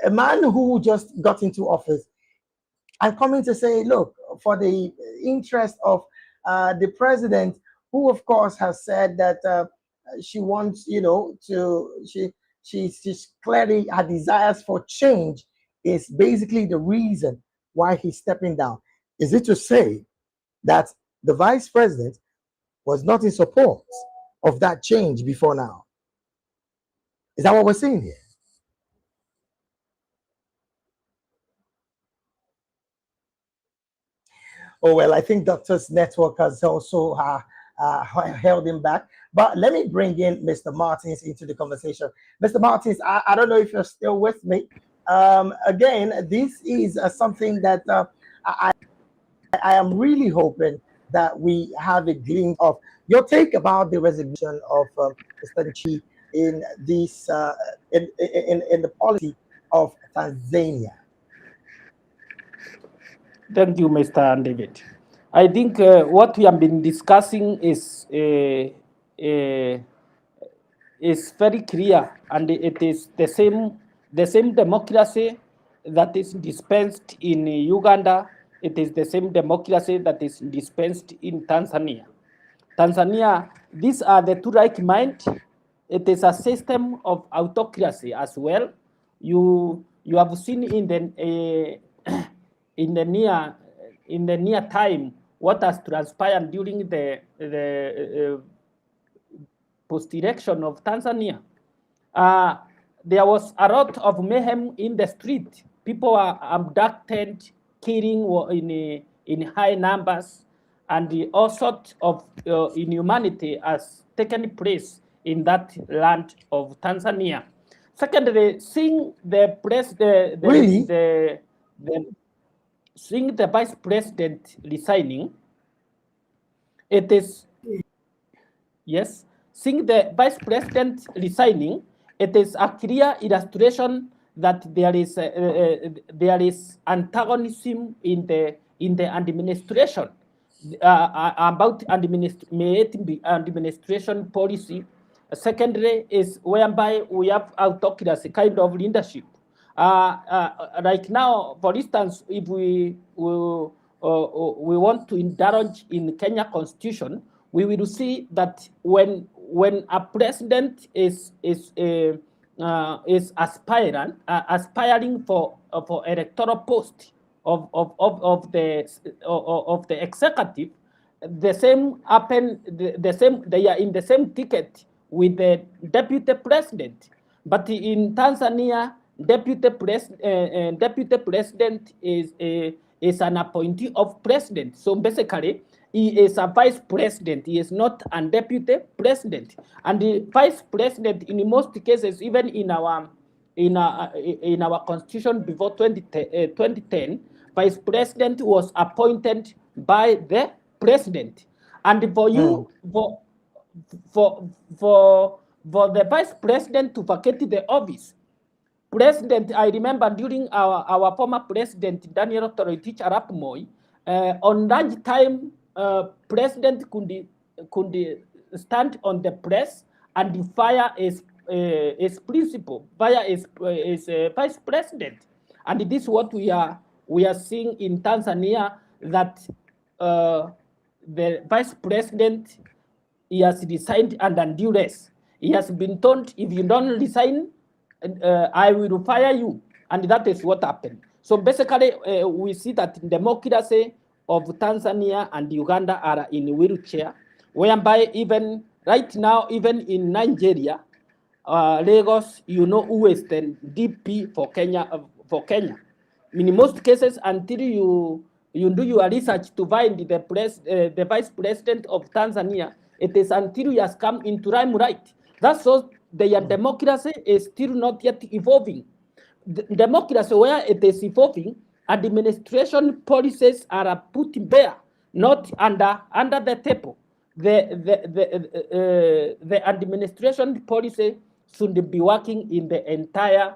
a man who just got into office, I'm coming to say, look, for the interest of the president, who of course has said that she wants, you know, she's clearly, her desires for change is basically the reason why he's stepping down. Is it to say that the vice president was not in support of that change before now? Is that what we're seeing here? Oh, well, I think Doctor's network has also held him back. But let me bring in Mr. Martins into the conversation. Mr. Martins, I don't know if you're still with me. Again, this is something that I am really hoping that we have a glimpse of your take about the resignation of Mr. Nchi in this in the policy of Tanzania. Thank you, Mr. David. I think what we have been discussing is very clear, and it is the same democracy that is dispensed in Uganda. It is the same democracy that is dispensed in Tanzania. Tanzania, these are the two like mind. It is a system of autocracy as well. You have seen in the near time what has transpired during the post-election of Tanzania. There was a lot of mayhem in the street. People are abducted, killing in high numbers, and all sorts of inhumanity has taken place in that land of Tanzania. Secondly, seeing the seeing the vice president resigning, it is, yes, seeing the vice president resigning, it is a clear illustration that there is antagonism in the administration about administration policy. Secondly, is whereby we have autocracy kind of leadership. Right now, for instance, if we want to indulge in Kenya Constitution, we will see that when a president is aspiring for electoral post of the executive, the same happen. The same, they are in the same ticket with the deputy president. But in Tanzania, deputy president is an appointee of president. So basically, he is a vice president. He is not a deputy president. And the vice president, in most cases, even in our constitution before 2010, vice president was appointed by the president. And for you, for the vice president to vacate the office, president, I remember during our former president, Daniel Toroitich Arap Moi, on that time, president could stand on the press and fire his principal, fire his vice president. And this is what we are seeing in Tanzania, that the vice president, he has resigned under duress. He has been told, if you don't resign, I will fire you. And that is what happened. So basically, we see that democracy of Tanzania and Uganda are in wheelchair, whereby even right now, even in Nigeria, Lagos, you know who is the DP for Kenya. In most cases, until you do your research to find the vice president of Tanzania, it is until he has come into limelight. That's so their democracy is still not yet evolving. The democracy where it is evolving, administration policies are put bare, not under the table. The administration policy should be working in the entire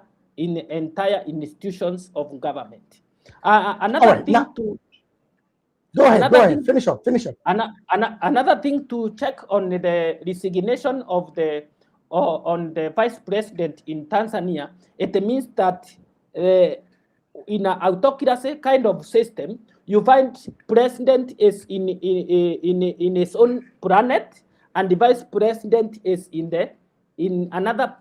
institutions of government. Another thing to go ahead. Finish up. Another thing to check on the resignation of on the vice president in Tanzania, it means that in an autocracy kind of system, you find president is in his own planet, and the vice president is in another.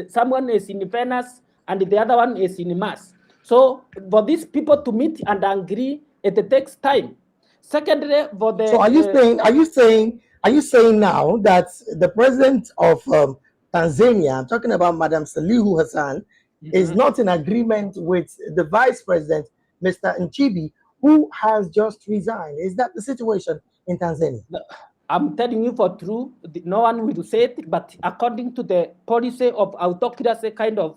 Someone is in Venus, and the other one is in Mars. So for these people to meet and agree, it takes time. Secondly, for the so are you saying now that the president of Tanzania, I'm talking about Madam Salihu Hassan, is not in agreement with the vice president, Mr. Nchibi, who has just resigned? Is that the situation in Tanzania? I'm telling you for true, no one will say it, but according to the policy of autocracy kind of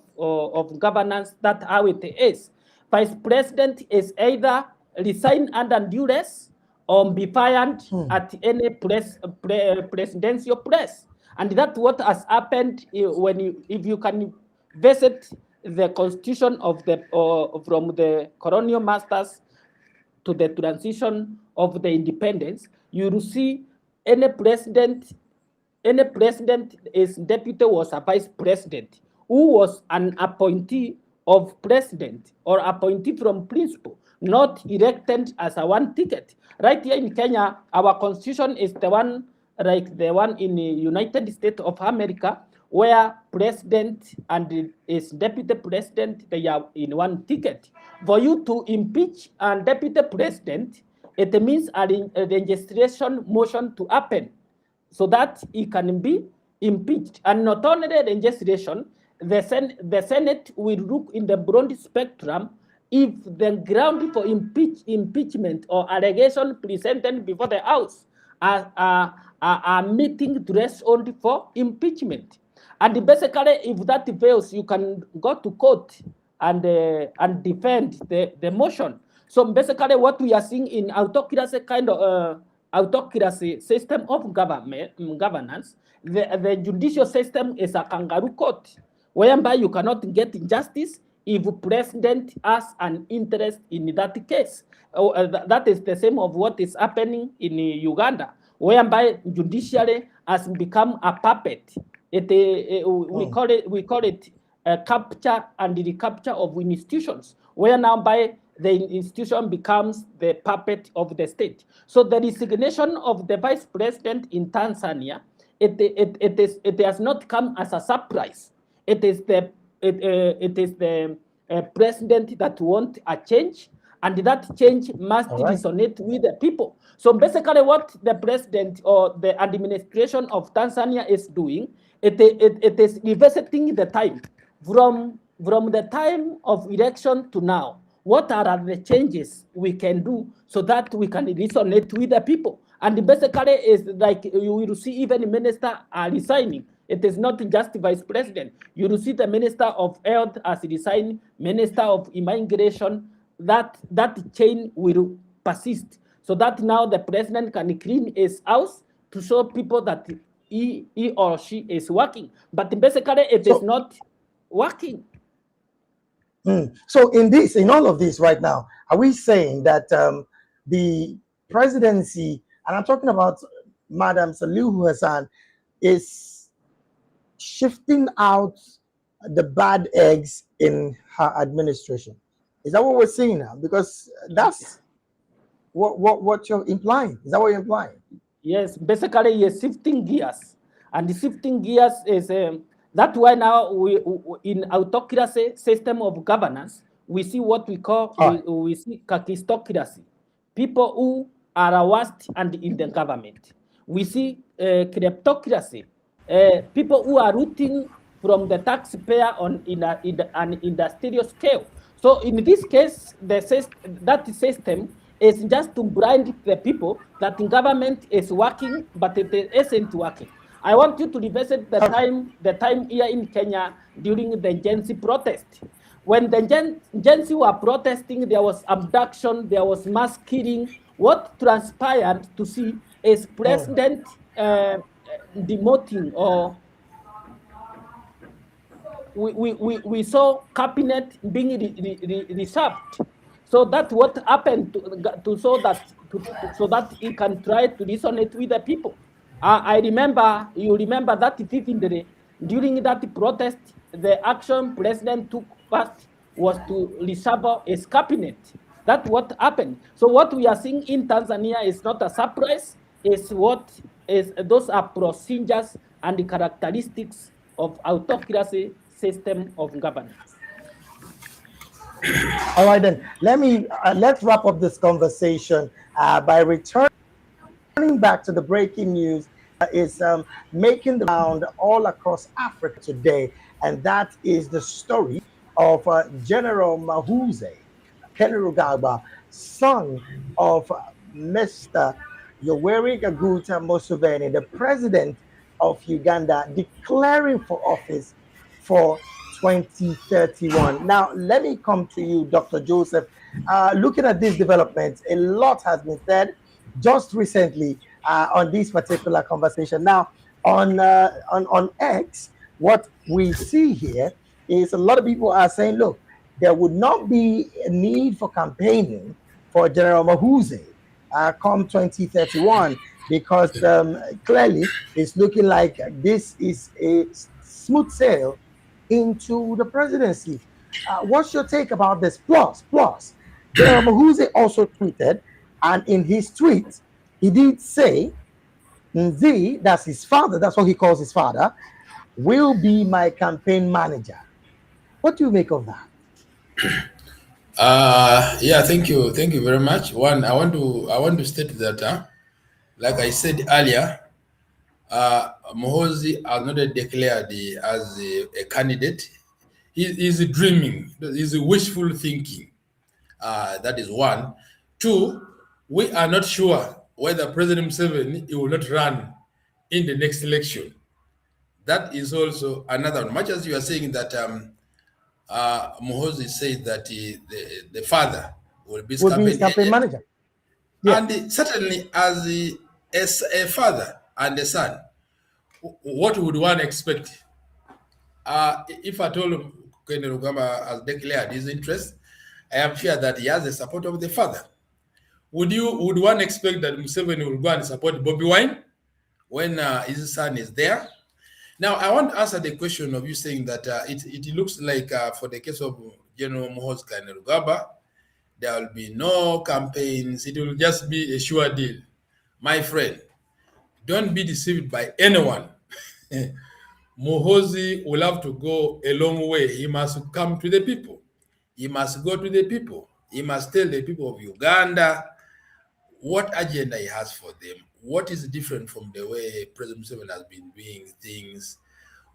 governance, that's how it is. Vice president is either resign under duress or be fired at any presidential press. And that's what has happened if you can visit the constitution of from the colonial masters to the transition of the independence. You will see any president is deputy was a vice president who was an appointee of president or appointee from principal, not elected as a one ticket. Right here in Kenya, our constitution is the one like the one in the United States of America, where president and his deputy president, they are in one ticket. For you to impeach a deputy president, it means a registration motion to happen so that he can be impeached. And not only the registration, the Senate will look in the broad spectrum if the ground for impeachment or allegation presented before the House are meeting threshold for impeachment. And basically, if that fails, you can go to court and defend the motion. So basically, what we are seeing in autocracy kind of autocracy system of governance, the judicial system is a kangaroo court, whereby you cannot get justice if president has an interest in that case. That is the same of what is happening in Uganda, whereby judiciary has become a puppet. We call it capture and recapture of institutions, where now by the institution becomes the puppet of the state. So the resignation of the vice president in Tanzania, it has not come as a surprise. It is the president that wants a change, and that change must resonate with the people. So basically what the president or the administration of Tanzania is doing, it is revisiting the time from the time of election to now. What are the changes we can do so that we can resonate with the people? And basically is like you will see even ministers are resigning. It is not just vice president. You will see the minister of health as resigned, minister of immigration. That chain will persist, so that now the president can clean his house to show people that he or she is working. But basically it is not working. So in all of this right now, are we saying that the presidency, and I'm talking about Madam Salihu Hassan, is shifting out the bad eggs in her administration? Is that what we're seeing now? Because that's what you're implying. Is that what you're implying? Yes, basically you're shifting gears, and the shifting gears is that's why now we in autocracy system of governance we see what we call we see kakistocracy, people who are worst and in the government. We see kleptocracy, people who are rooting from the taxpayer in an industrial scale. So in this case, that system is just to blind the people that the government is working, but it isn't working. I want you to revisit the time here in Kenya during the Gen Z protest. When the Gen Z were protesting, there was abduction, there was mass killing. What transpired to see is president demoting, or we saw cabinet being reserved. So that's what happened so that he can try to resonate with the people. You remember that vividly. During that protest, the action president took first was to reshuffle his cabinet. That's what happened. So what we are seeing in Tanzania is not a surprise. Those are procedures and the characteristics of autocracy system of governance. All right, then let's wrap up this conversation by returning back to the breaking news is making the round all across Africa today, and that is the story of General MUHOOZI Kainerugaba, son of Mr. Yoweri Kaguta Museveni, the president of Uganda, declaring for office for 2031. Now, let me come to you, Dr. Joseph. Looking at this development, a lot has been said just recently on this particular conversation. Now, on X, what we see here is a lot of people are saying, look, there would not be a need for campaigning for General MUHOOZI come 2031, because clearly it's looking like this is a smooth sail into the presidency. What's your take about this? Plus, General MUHOOZI also tweeted, and in his tweet, he did say, Nzi, that's his father, that's what he calls his father, will be my campaign manager. What do you make of that? Yeah, thank you very much. One, I want to state that, like I said earlier, MUHOOZI has not declared as a candidate. He's dreaming. He's wishful thinking. That is one. Two, we are not sure whether President Museveni will not run in the next election. That is also another one. Much as you are saying that MUHOOZI said that the father will be his campaign manager. Yeah. And certainly as a father and a son, what would one expect? If at all Kainerugaba has declared his interest, I am sure that he has the support of the father. Would one expect that Museveni will go and support Bobby Wine when his son is there? Now, I want to answer the question of you saying that it looks like for the case of General MUHOOZI Kainerugaba, there will be no campaigns. It will just be a sure deal. My friend, don't be deceived by anyone. MUHOOZI will have to go a long way. He must come to the people. He must go to the people. He must tell the people of Uganda what agenda he has for them. What is different from the way President Museveni has been doing things?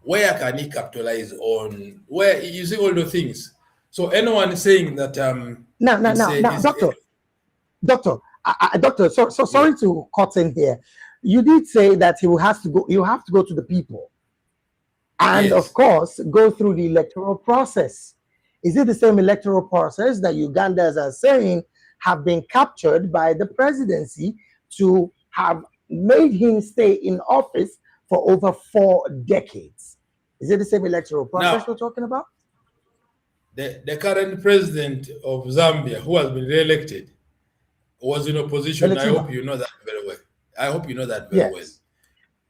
Where can he capitalize on? Where you see all the things. So anyone saying that doctor, sorry to cut in here. You did say that he will have to go. You have to go to the people, and Yes. of course, go through the electoral process. Is it the same electoral process that Ugandans are saying have been captured by the presidency to have made him stay in office for over 4 decades? Is it the same electoral process we're talking about? The current president of Zambia, who has been re-elected, was in opposition. I hope you know that very well. I hope you know that very well.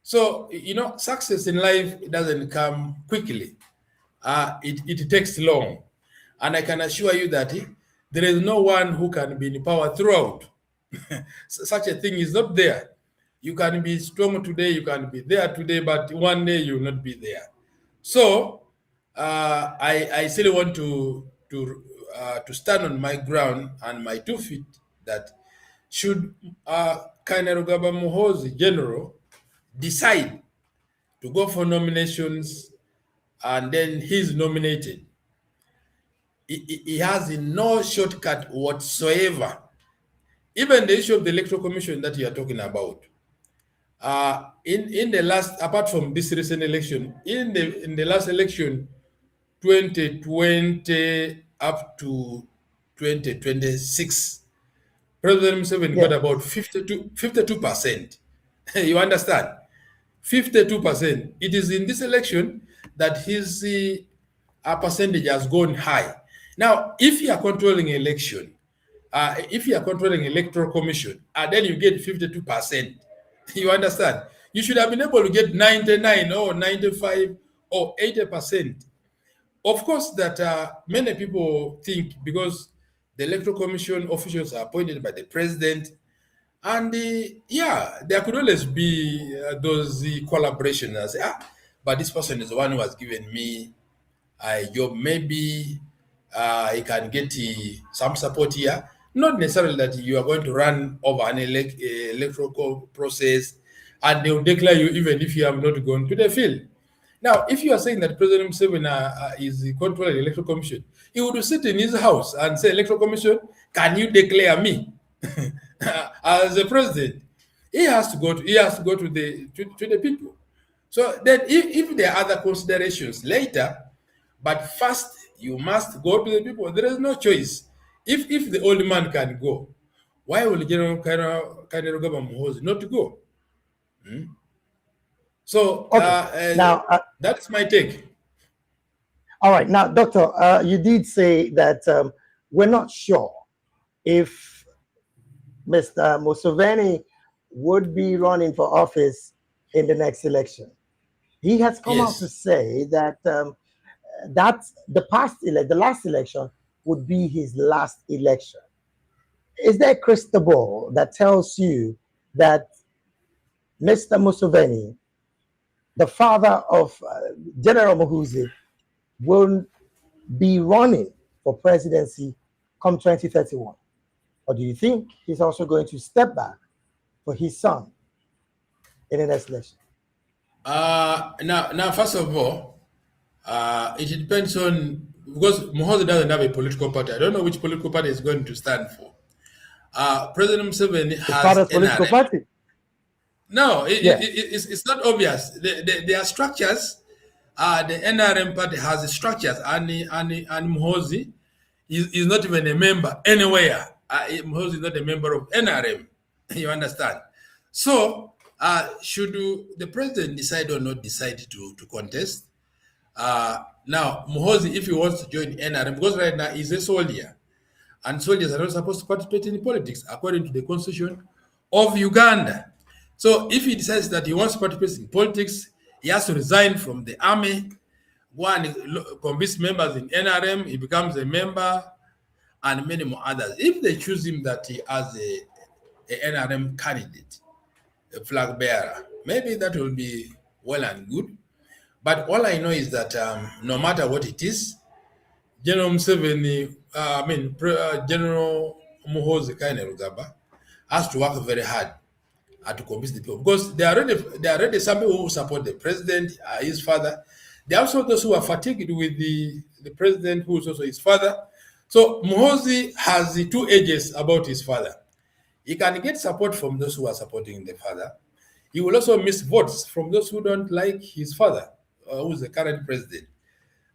So, success in life doesn't come quickly. It takes long. And I can assure you that there is no one who can be in power throughout. Such a thing is not there. You can be strong today, you can be there today, but one day you will not be there. So, I still want to stand on my ground and my 2 feet that should Kainerugaba MUHOOZI General decide to go for nominations and then he's nominated, he has no shortcut whatsoever. Even the issue of the Electoral Commission that you are talking about, in the last, apart from this recent election, in the last election, 2020 up to 2026, President Museveni got about 52%. You understand? 52%. It is in this election that his percentage has gone high. Now, if you are controlling election, if you are controlling electoral commission, then you get 52%. You understand? You should have been able to get 99 or 95 or 80%. Of course, that many people think because the electoral commission officials are appointed by the president, and there could always be those collaborations. But this person is the one who has given me a job. Maybe he can get some support here. Not necessarily that you are going to run over an electoral process and they will declare you even if you have not gone to the field. Now, if you are saying that President Museveni is controlling the Electoral Commission, he would sit in his house and say, Electoral Commission, can you declare me as a president? He has to go to the people. So then if there are other considerations later, but first you must go to the people. There is no choice. If the old man can go, why will General Kainerugaba MUHOOZI not go? So now that's my take. All right. Now, Doctor, you did say that we're not sure if Mr. Museveni would be running for office in the next election. He has come out to say that the last election would be his last election. Is there a crystal ball that tells you that Mr. Museveni, the father of General MUHOOZI, will be running for presidency come 2031? Or do you think he's also going to step back for his son in the next election? Now, first of all, it depends on, because MUHOOZI doesn't have a political party. I don't know which political party is going to stand for. President Museveni has a political party. No, it's not obvious. There are structures. The NRM party has structures, and MUHOOZI is not even a member anywhere. MUHOOZI is not a member of NRM. You understand? So, should the president decide or not decide to contest, Now, MUHOOZI, if he wants to join NRM, because right now he's a soldier, and soldiers are not supposed to participate in politics according to the constitution of Uganda. So if he decides that he wants to participate in politics, he has to resign from the army, go and convince members in NRM, he becomes a member, and many more others. If they choose him that he as a NRM candidate, a flag bearer, maybe that will be well and good. But all I know is that no matter what it is, General Museveni, General MUHOOZI Kainerugaba has to work very hard to convince the people, because there are already some people who support the president, his father. There are also those who are fatigued with the president, who is also his father. So MUHOOZI has the two edges about his father. He can get support from those who are supporting the father. He will also miss votes from those who don't like his father, who is the current president.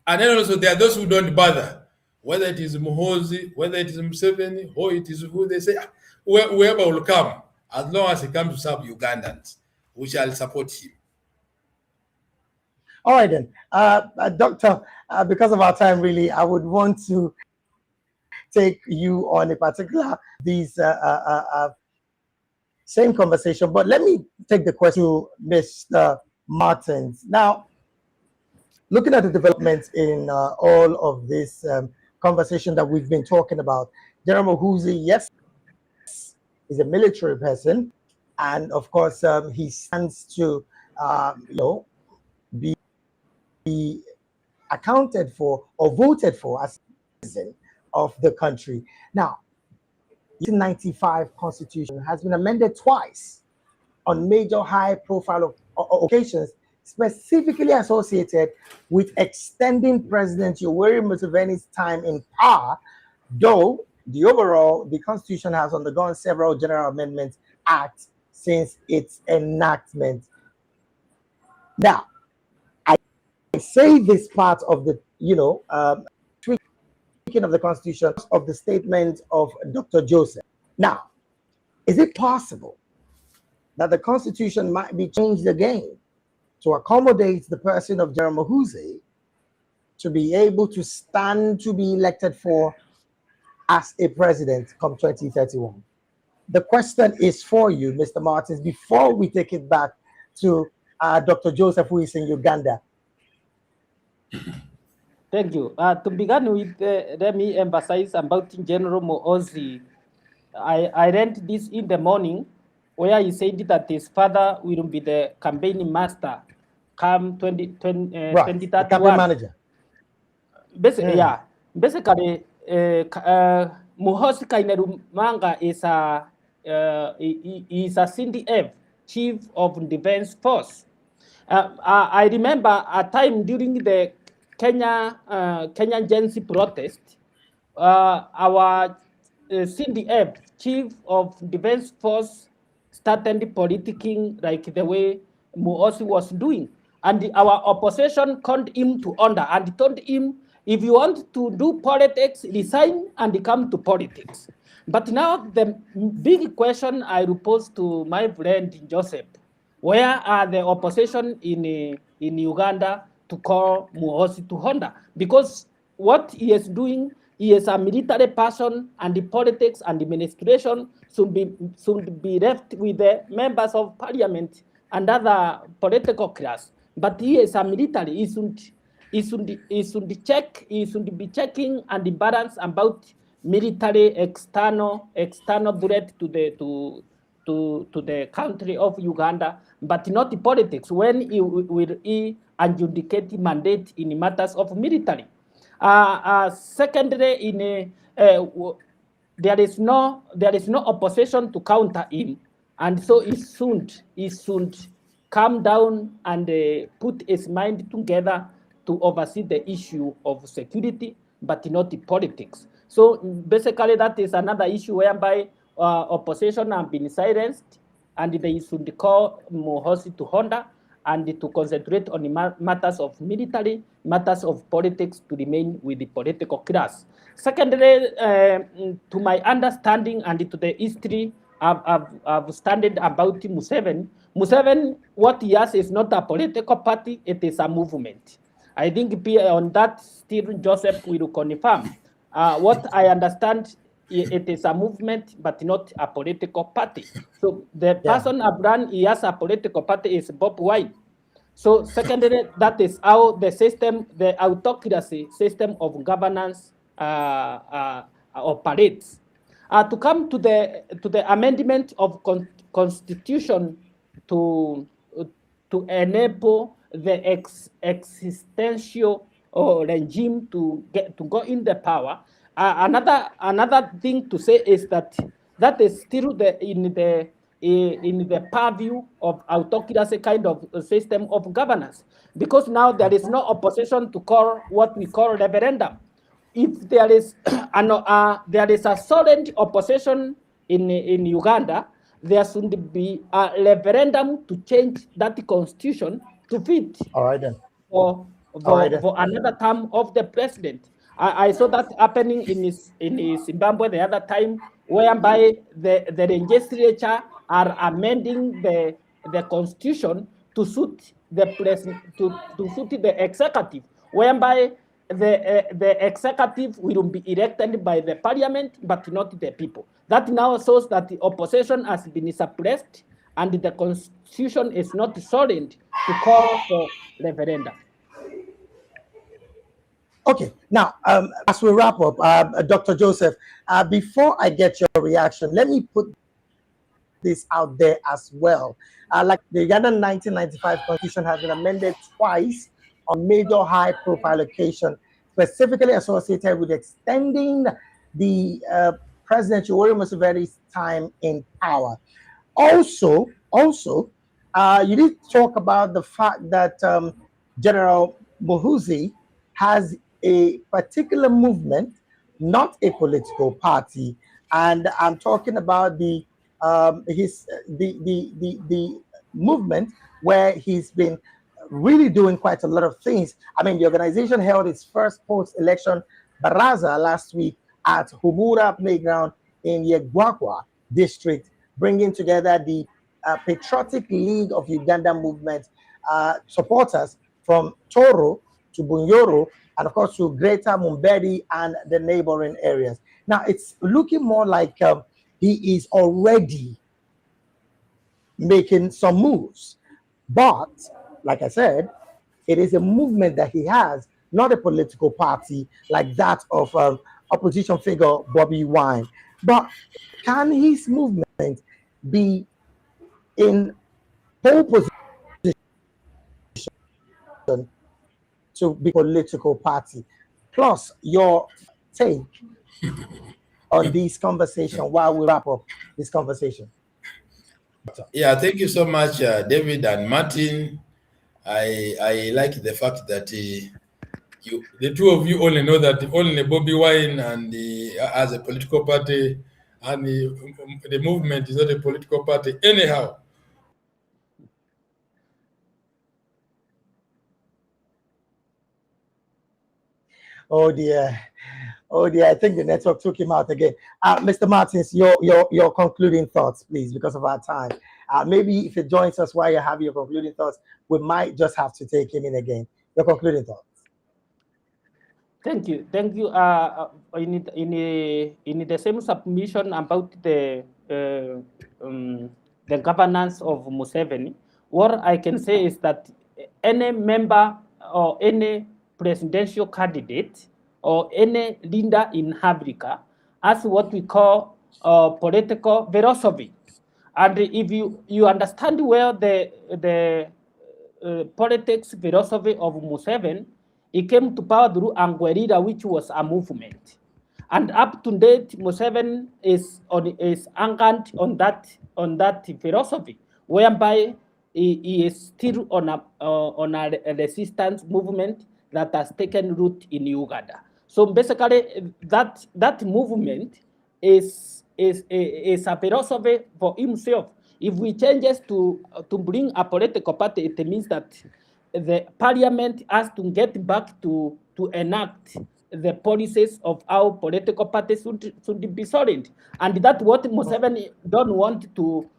And then also there are those who don't bother, whether it is MUHOOZI, whether it is Museveni, or it is who they say, whoever will come, as long as he comes to serve Ugandans, we shall support him. All right then, Doctor, because of our time, really, I would want to take you on a particular same conversation, but let me take the question to Mr. Martins. Now, looking at the developments in all of this conversation that we've been talking about, General MUHOOZI, yes, is a military person, and of course, he stands to, be accounted for or voted for as citizen of the country. Now, the 1995 Constitution has been amended twice on major high-profile occasions, specifically associated with extending President Yoweri Museveni's time in power, though the Constitution has undergone several General Amendment Acts since its enactment. Now, I say this part of the, tweaking of the Constitution of the statement of Dr. Joseph. Now, is it possible that the Constitution might be changed again to accommodate the person of General MUHOOZI to be able to stand to be elected for as a president come 2031? The question is for you, Mr. Martins, before we take it back to Dr. Joseph, who is in Uganda. Thank you. To begin with, let me emphasize about General MUHOOZI. I read this in the morning, where he said that his father will be the campaign master come 2031. Campaign manager. Basically, yeah. Basically, MUHOOZI Kainerugaba is a CDF, Chief of Defense Force. I remember a time during the Kenyan Gen-Z protest, our CDF, Chief of Defense Force, started politicking like the way MUHOOZI was doing. And our opposition called him to order and told him, if you want to do politics, resign and come to politics. But now the big question I pose to my friend Joseph, where are the opposition in Uganda to call MUHOOZI to order? Because what he is doing, he is a military person, and the politics and administration should be left with the members of parliament and other political class. But he is a military. He should be checking and the balance about military external threat to the country of Uganda, but not the politics. When he will adjudicate the mandate in matters of military. Secondly, there is no opposition to counter him, and so he should calm down and put his mind together to oversee the issue of security, but not the politics. So basically, that is another issue whereby opposition have been silenced, and they should call MUHOOZI to order and to concentrate on the matters of military, matters of politics to remain with the political class. Secondly, to my understanding and to the history I've studied about Museveni, what he has is not a political party, it is a movement. I think on that still Joseph will confirm. What I understand, it is a movement, but not a political party. So the person I've run, he has a political party is Bob Wine. So secondly, that is how the system, the autocracy system of governance operates. To come to the amendment of constitution to enable the existential regime to go in the power. Another thing to say is that is still in the purview of autocracy kind of system of governance, because now there is no opposition to call what we call referendum. If there is there is a solid opposition in Uganda, there should be a referendum to change that constitution to fit for another term of the president. I saw that happening in Zimbabwe the other time, whereby the legislature are amending the constitution to suit the president, to suit the executive, whereby the executive will be elected by the parliament, but not the people. That now shows that the opposition has been suppressed and the constitution is not solid to call for referendum. Okay, now, as we wrap up, Dr. Joseph, before I get your reaction, let me put this out there as well. Like the Ugandan 1995 constitution has been amended twice on major high-profile occasion, specifically associated with extending the President Yoweri Museveni's time in power. Also, you did talk about the fact that General MUHOOZI has a particular movement, not a political party, and I'm talking about the movement where he's been really doing quite a lot of things. I mean, the organization held its first post-election baraza last week at Humura Playground in Yegwakwa district, bringing together the Patriotic League of Uganda movement supporters from Toro to Bunyoro, and of course to Greater Mumbedi and the neighboring areas. Now it's looking more like he is already making some moves, but like I said, it is a movement that he has, not a political party like that of opposition figure Bobby Wine. But can his movement be in pole position to be a political party? Plus your take on this conversation while we wrap up this conversation. Yeah, thank you so much, David and Martin. I like the fact that the two of you only know that only Bobby Wine and as a political party, and the movement is not a political party anyhow. Oh dear, I think the network took him out again. Mr. Martins, your concluding thoughts, please, because of our time. Maybe if it joins us while you have your concluding thoughts, we might just have to take him in again. Your concluding thoughts. Thank you. In the same submission about the governance of Museveni, what I can say is that any member or any presidential candidate or any leader in Africa has what we call political philosophy. And if you understand well the politics philosophy of Museveni, he came to power through Angwerira, which was a movement. And up to date, Museveni is anchored on that philosophy, whereby he is still on a resistance movement that has taken root in Uganda. So basically, that movement is a philosophy for himself. If we change it to bring a political party, it means that the parliament has to get back to enact the policies of how political parties should be solid. And that's what Museveni don't want to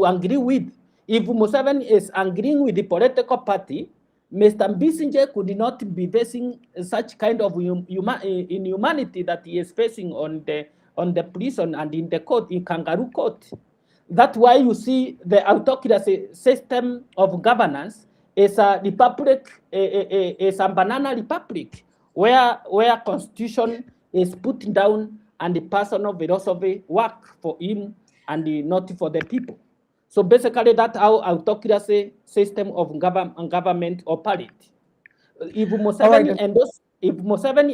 agree with. If Museveni is agreeing with the political party, Mr. Besigye could not be facing such kind of inhumanity that he is facing on the prison and in the court, in kangaroo court. That's why you see the autocracy system of governance is a republic, is a banana republic, where constitution is put down and the personal philosophy work for him and not for the people. So basically, that's how autocracy system of government operate. If Museveni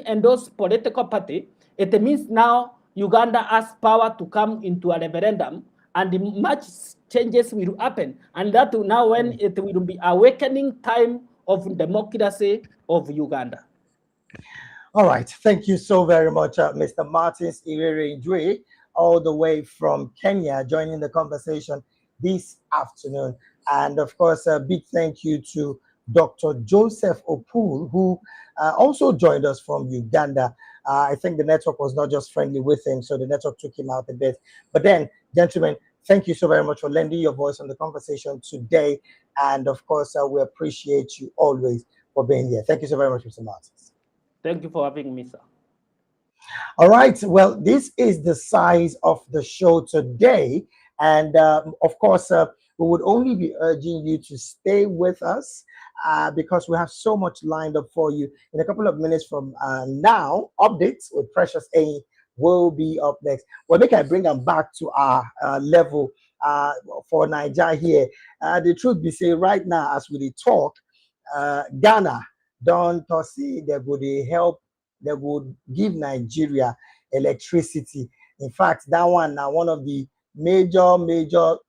endorse political party, it means now Uganda has power to come into a referendum, and much changes will happen. And that now when it will be awakening time of democracy of Uganda. All right. Thank you so very much, Mr. Martins Iwerenjwe, all the way from Kenya, joining the conversation this afternoon. And of course, a big thank you to Dr. Joseph Opul, who also joined us from Uganda. I think the network was not just friendly with him, so the network took him out a bit. But then, gentlemen, thank you so very much for lending your voice on the conversation today. And of course, we appreciate you always for being here. Thank you so very much, Mr. Martins. Thank you for having me, sir. All right. Well, this is the size of the show today. And of course, we would only be urging you to stay with us because we have so much lined up for you. In a couple of minutes from now, updates with Precious A will be up next. Well, make I bring them back to our level for Nigeria here. The truth be say, right now, as we talk, Ghana don't see they would help, they would give Nigeria electricity. In fact, that one now one of the major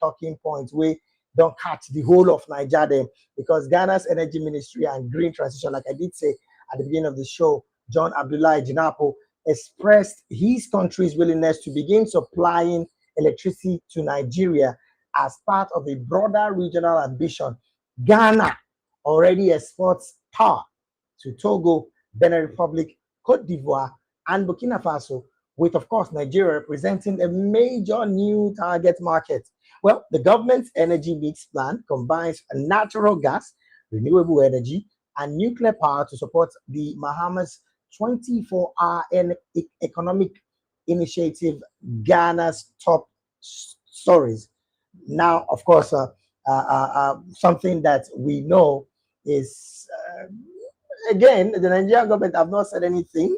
talking points we don't catch the whole of Nigeria because Ghana's energy ministry and green transition, like I did say at the beginning of the show, John Abdullahi Jinapo expressed his country's willingness to begin supplying electricity to Nigeria as part of a broader regional ambition. Ghana already exports power to Togo, Benin Republic, Cote d'Ivoire, and Burkina Faso, with, of course, Nigeria representing a major new target market. Well, the government's energy mix plan combines natural gas, renewable energy, and nuclear power to support the Bahamas 24-hour economic initiative, Ghana's top stories. Now, of course, something that we know is again, the Nigerian government have not said anything.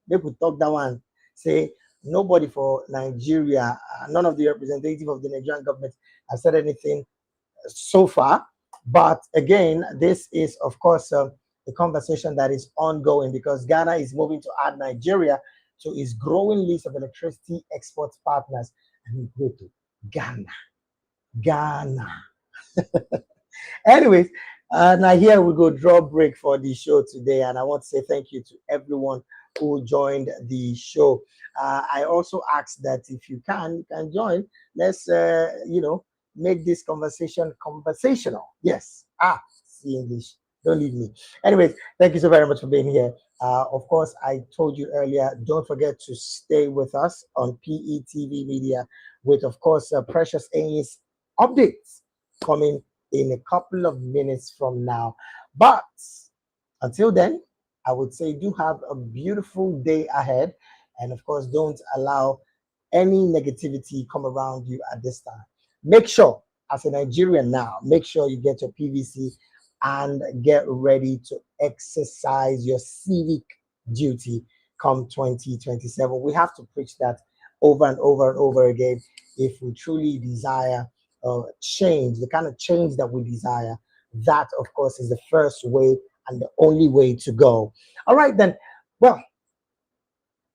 They could talk that one, say nobody for Nigeria, none of the representatives of the Nigerian government have said anything so far. But again, this is, of course, a conversation that is ongoing because Ghana is moving to add Nigeria to its growing list of electricity export partners. And we go to Ghana. Anyways, now here we go, draw break for the show today, and I want to say thank you to everyone who joined the show. I also ask that if you can join. Let's make this conversation conversational. Yes. See English. Don't leave me. Anyways, thank you so very much for being here. Of course, I told you earlier, don't forget to stay with us on PETV Media with, of course, Precious A's updates coming in a couple of minutes from now. But until then, I would say do have a beautiful day ahead. And of course, don't allow any negativity come around you at this time. Make sure, as a Nigerian now, make sure you get your PVC and get ready to exercise your civic duty come 2027. We have to preach that over and over and over again if we truly desire change, the kind of change that we desire. That, of course, is the first way and the only way to go. All right, then. Well,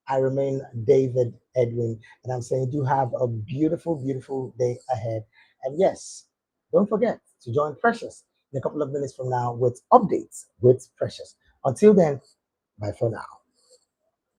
I remain David Edwin, and I'm saying do have a beautiful, beautiful day ahead. And yes, don't forget to join Precious in a couple of minutes from now with updates with Precious. Until then, bye for now.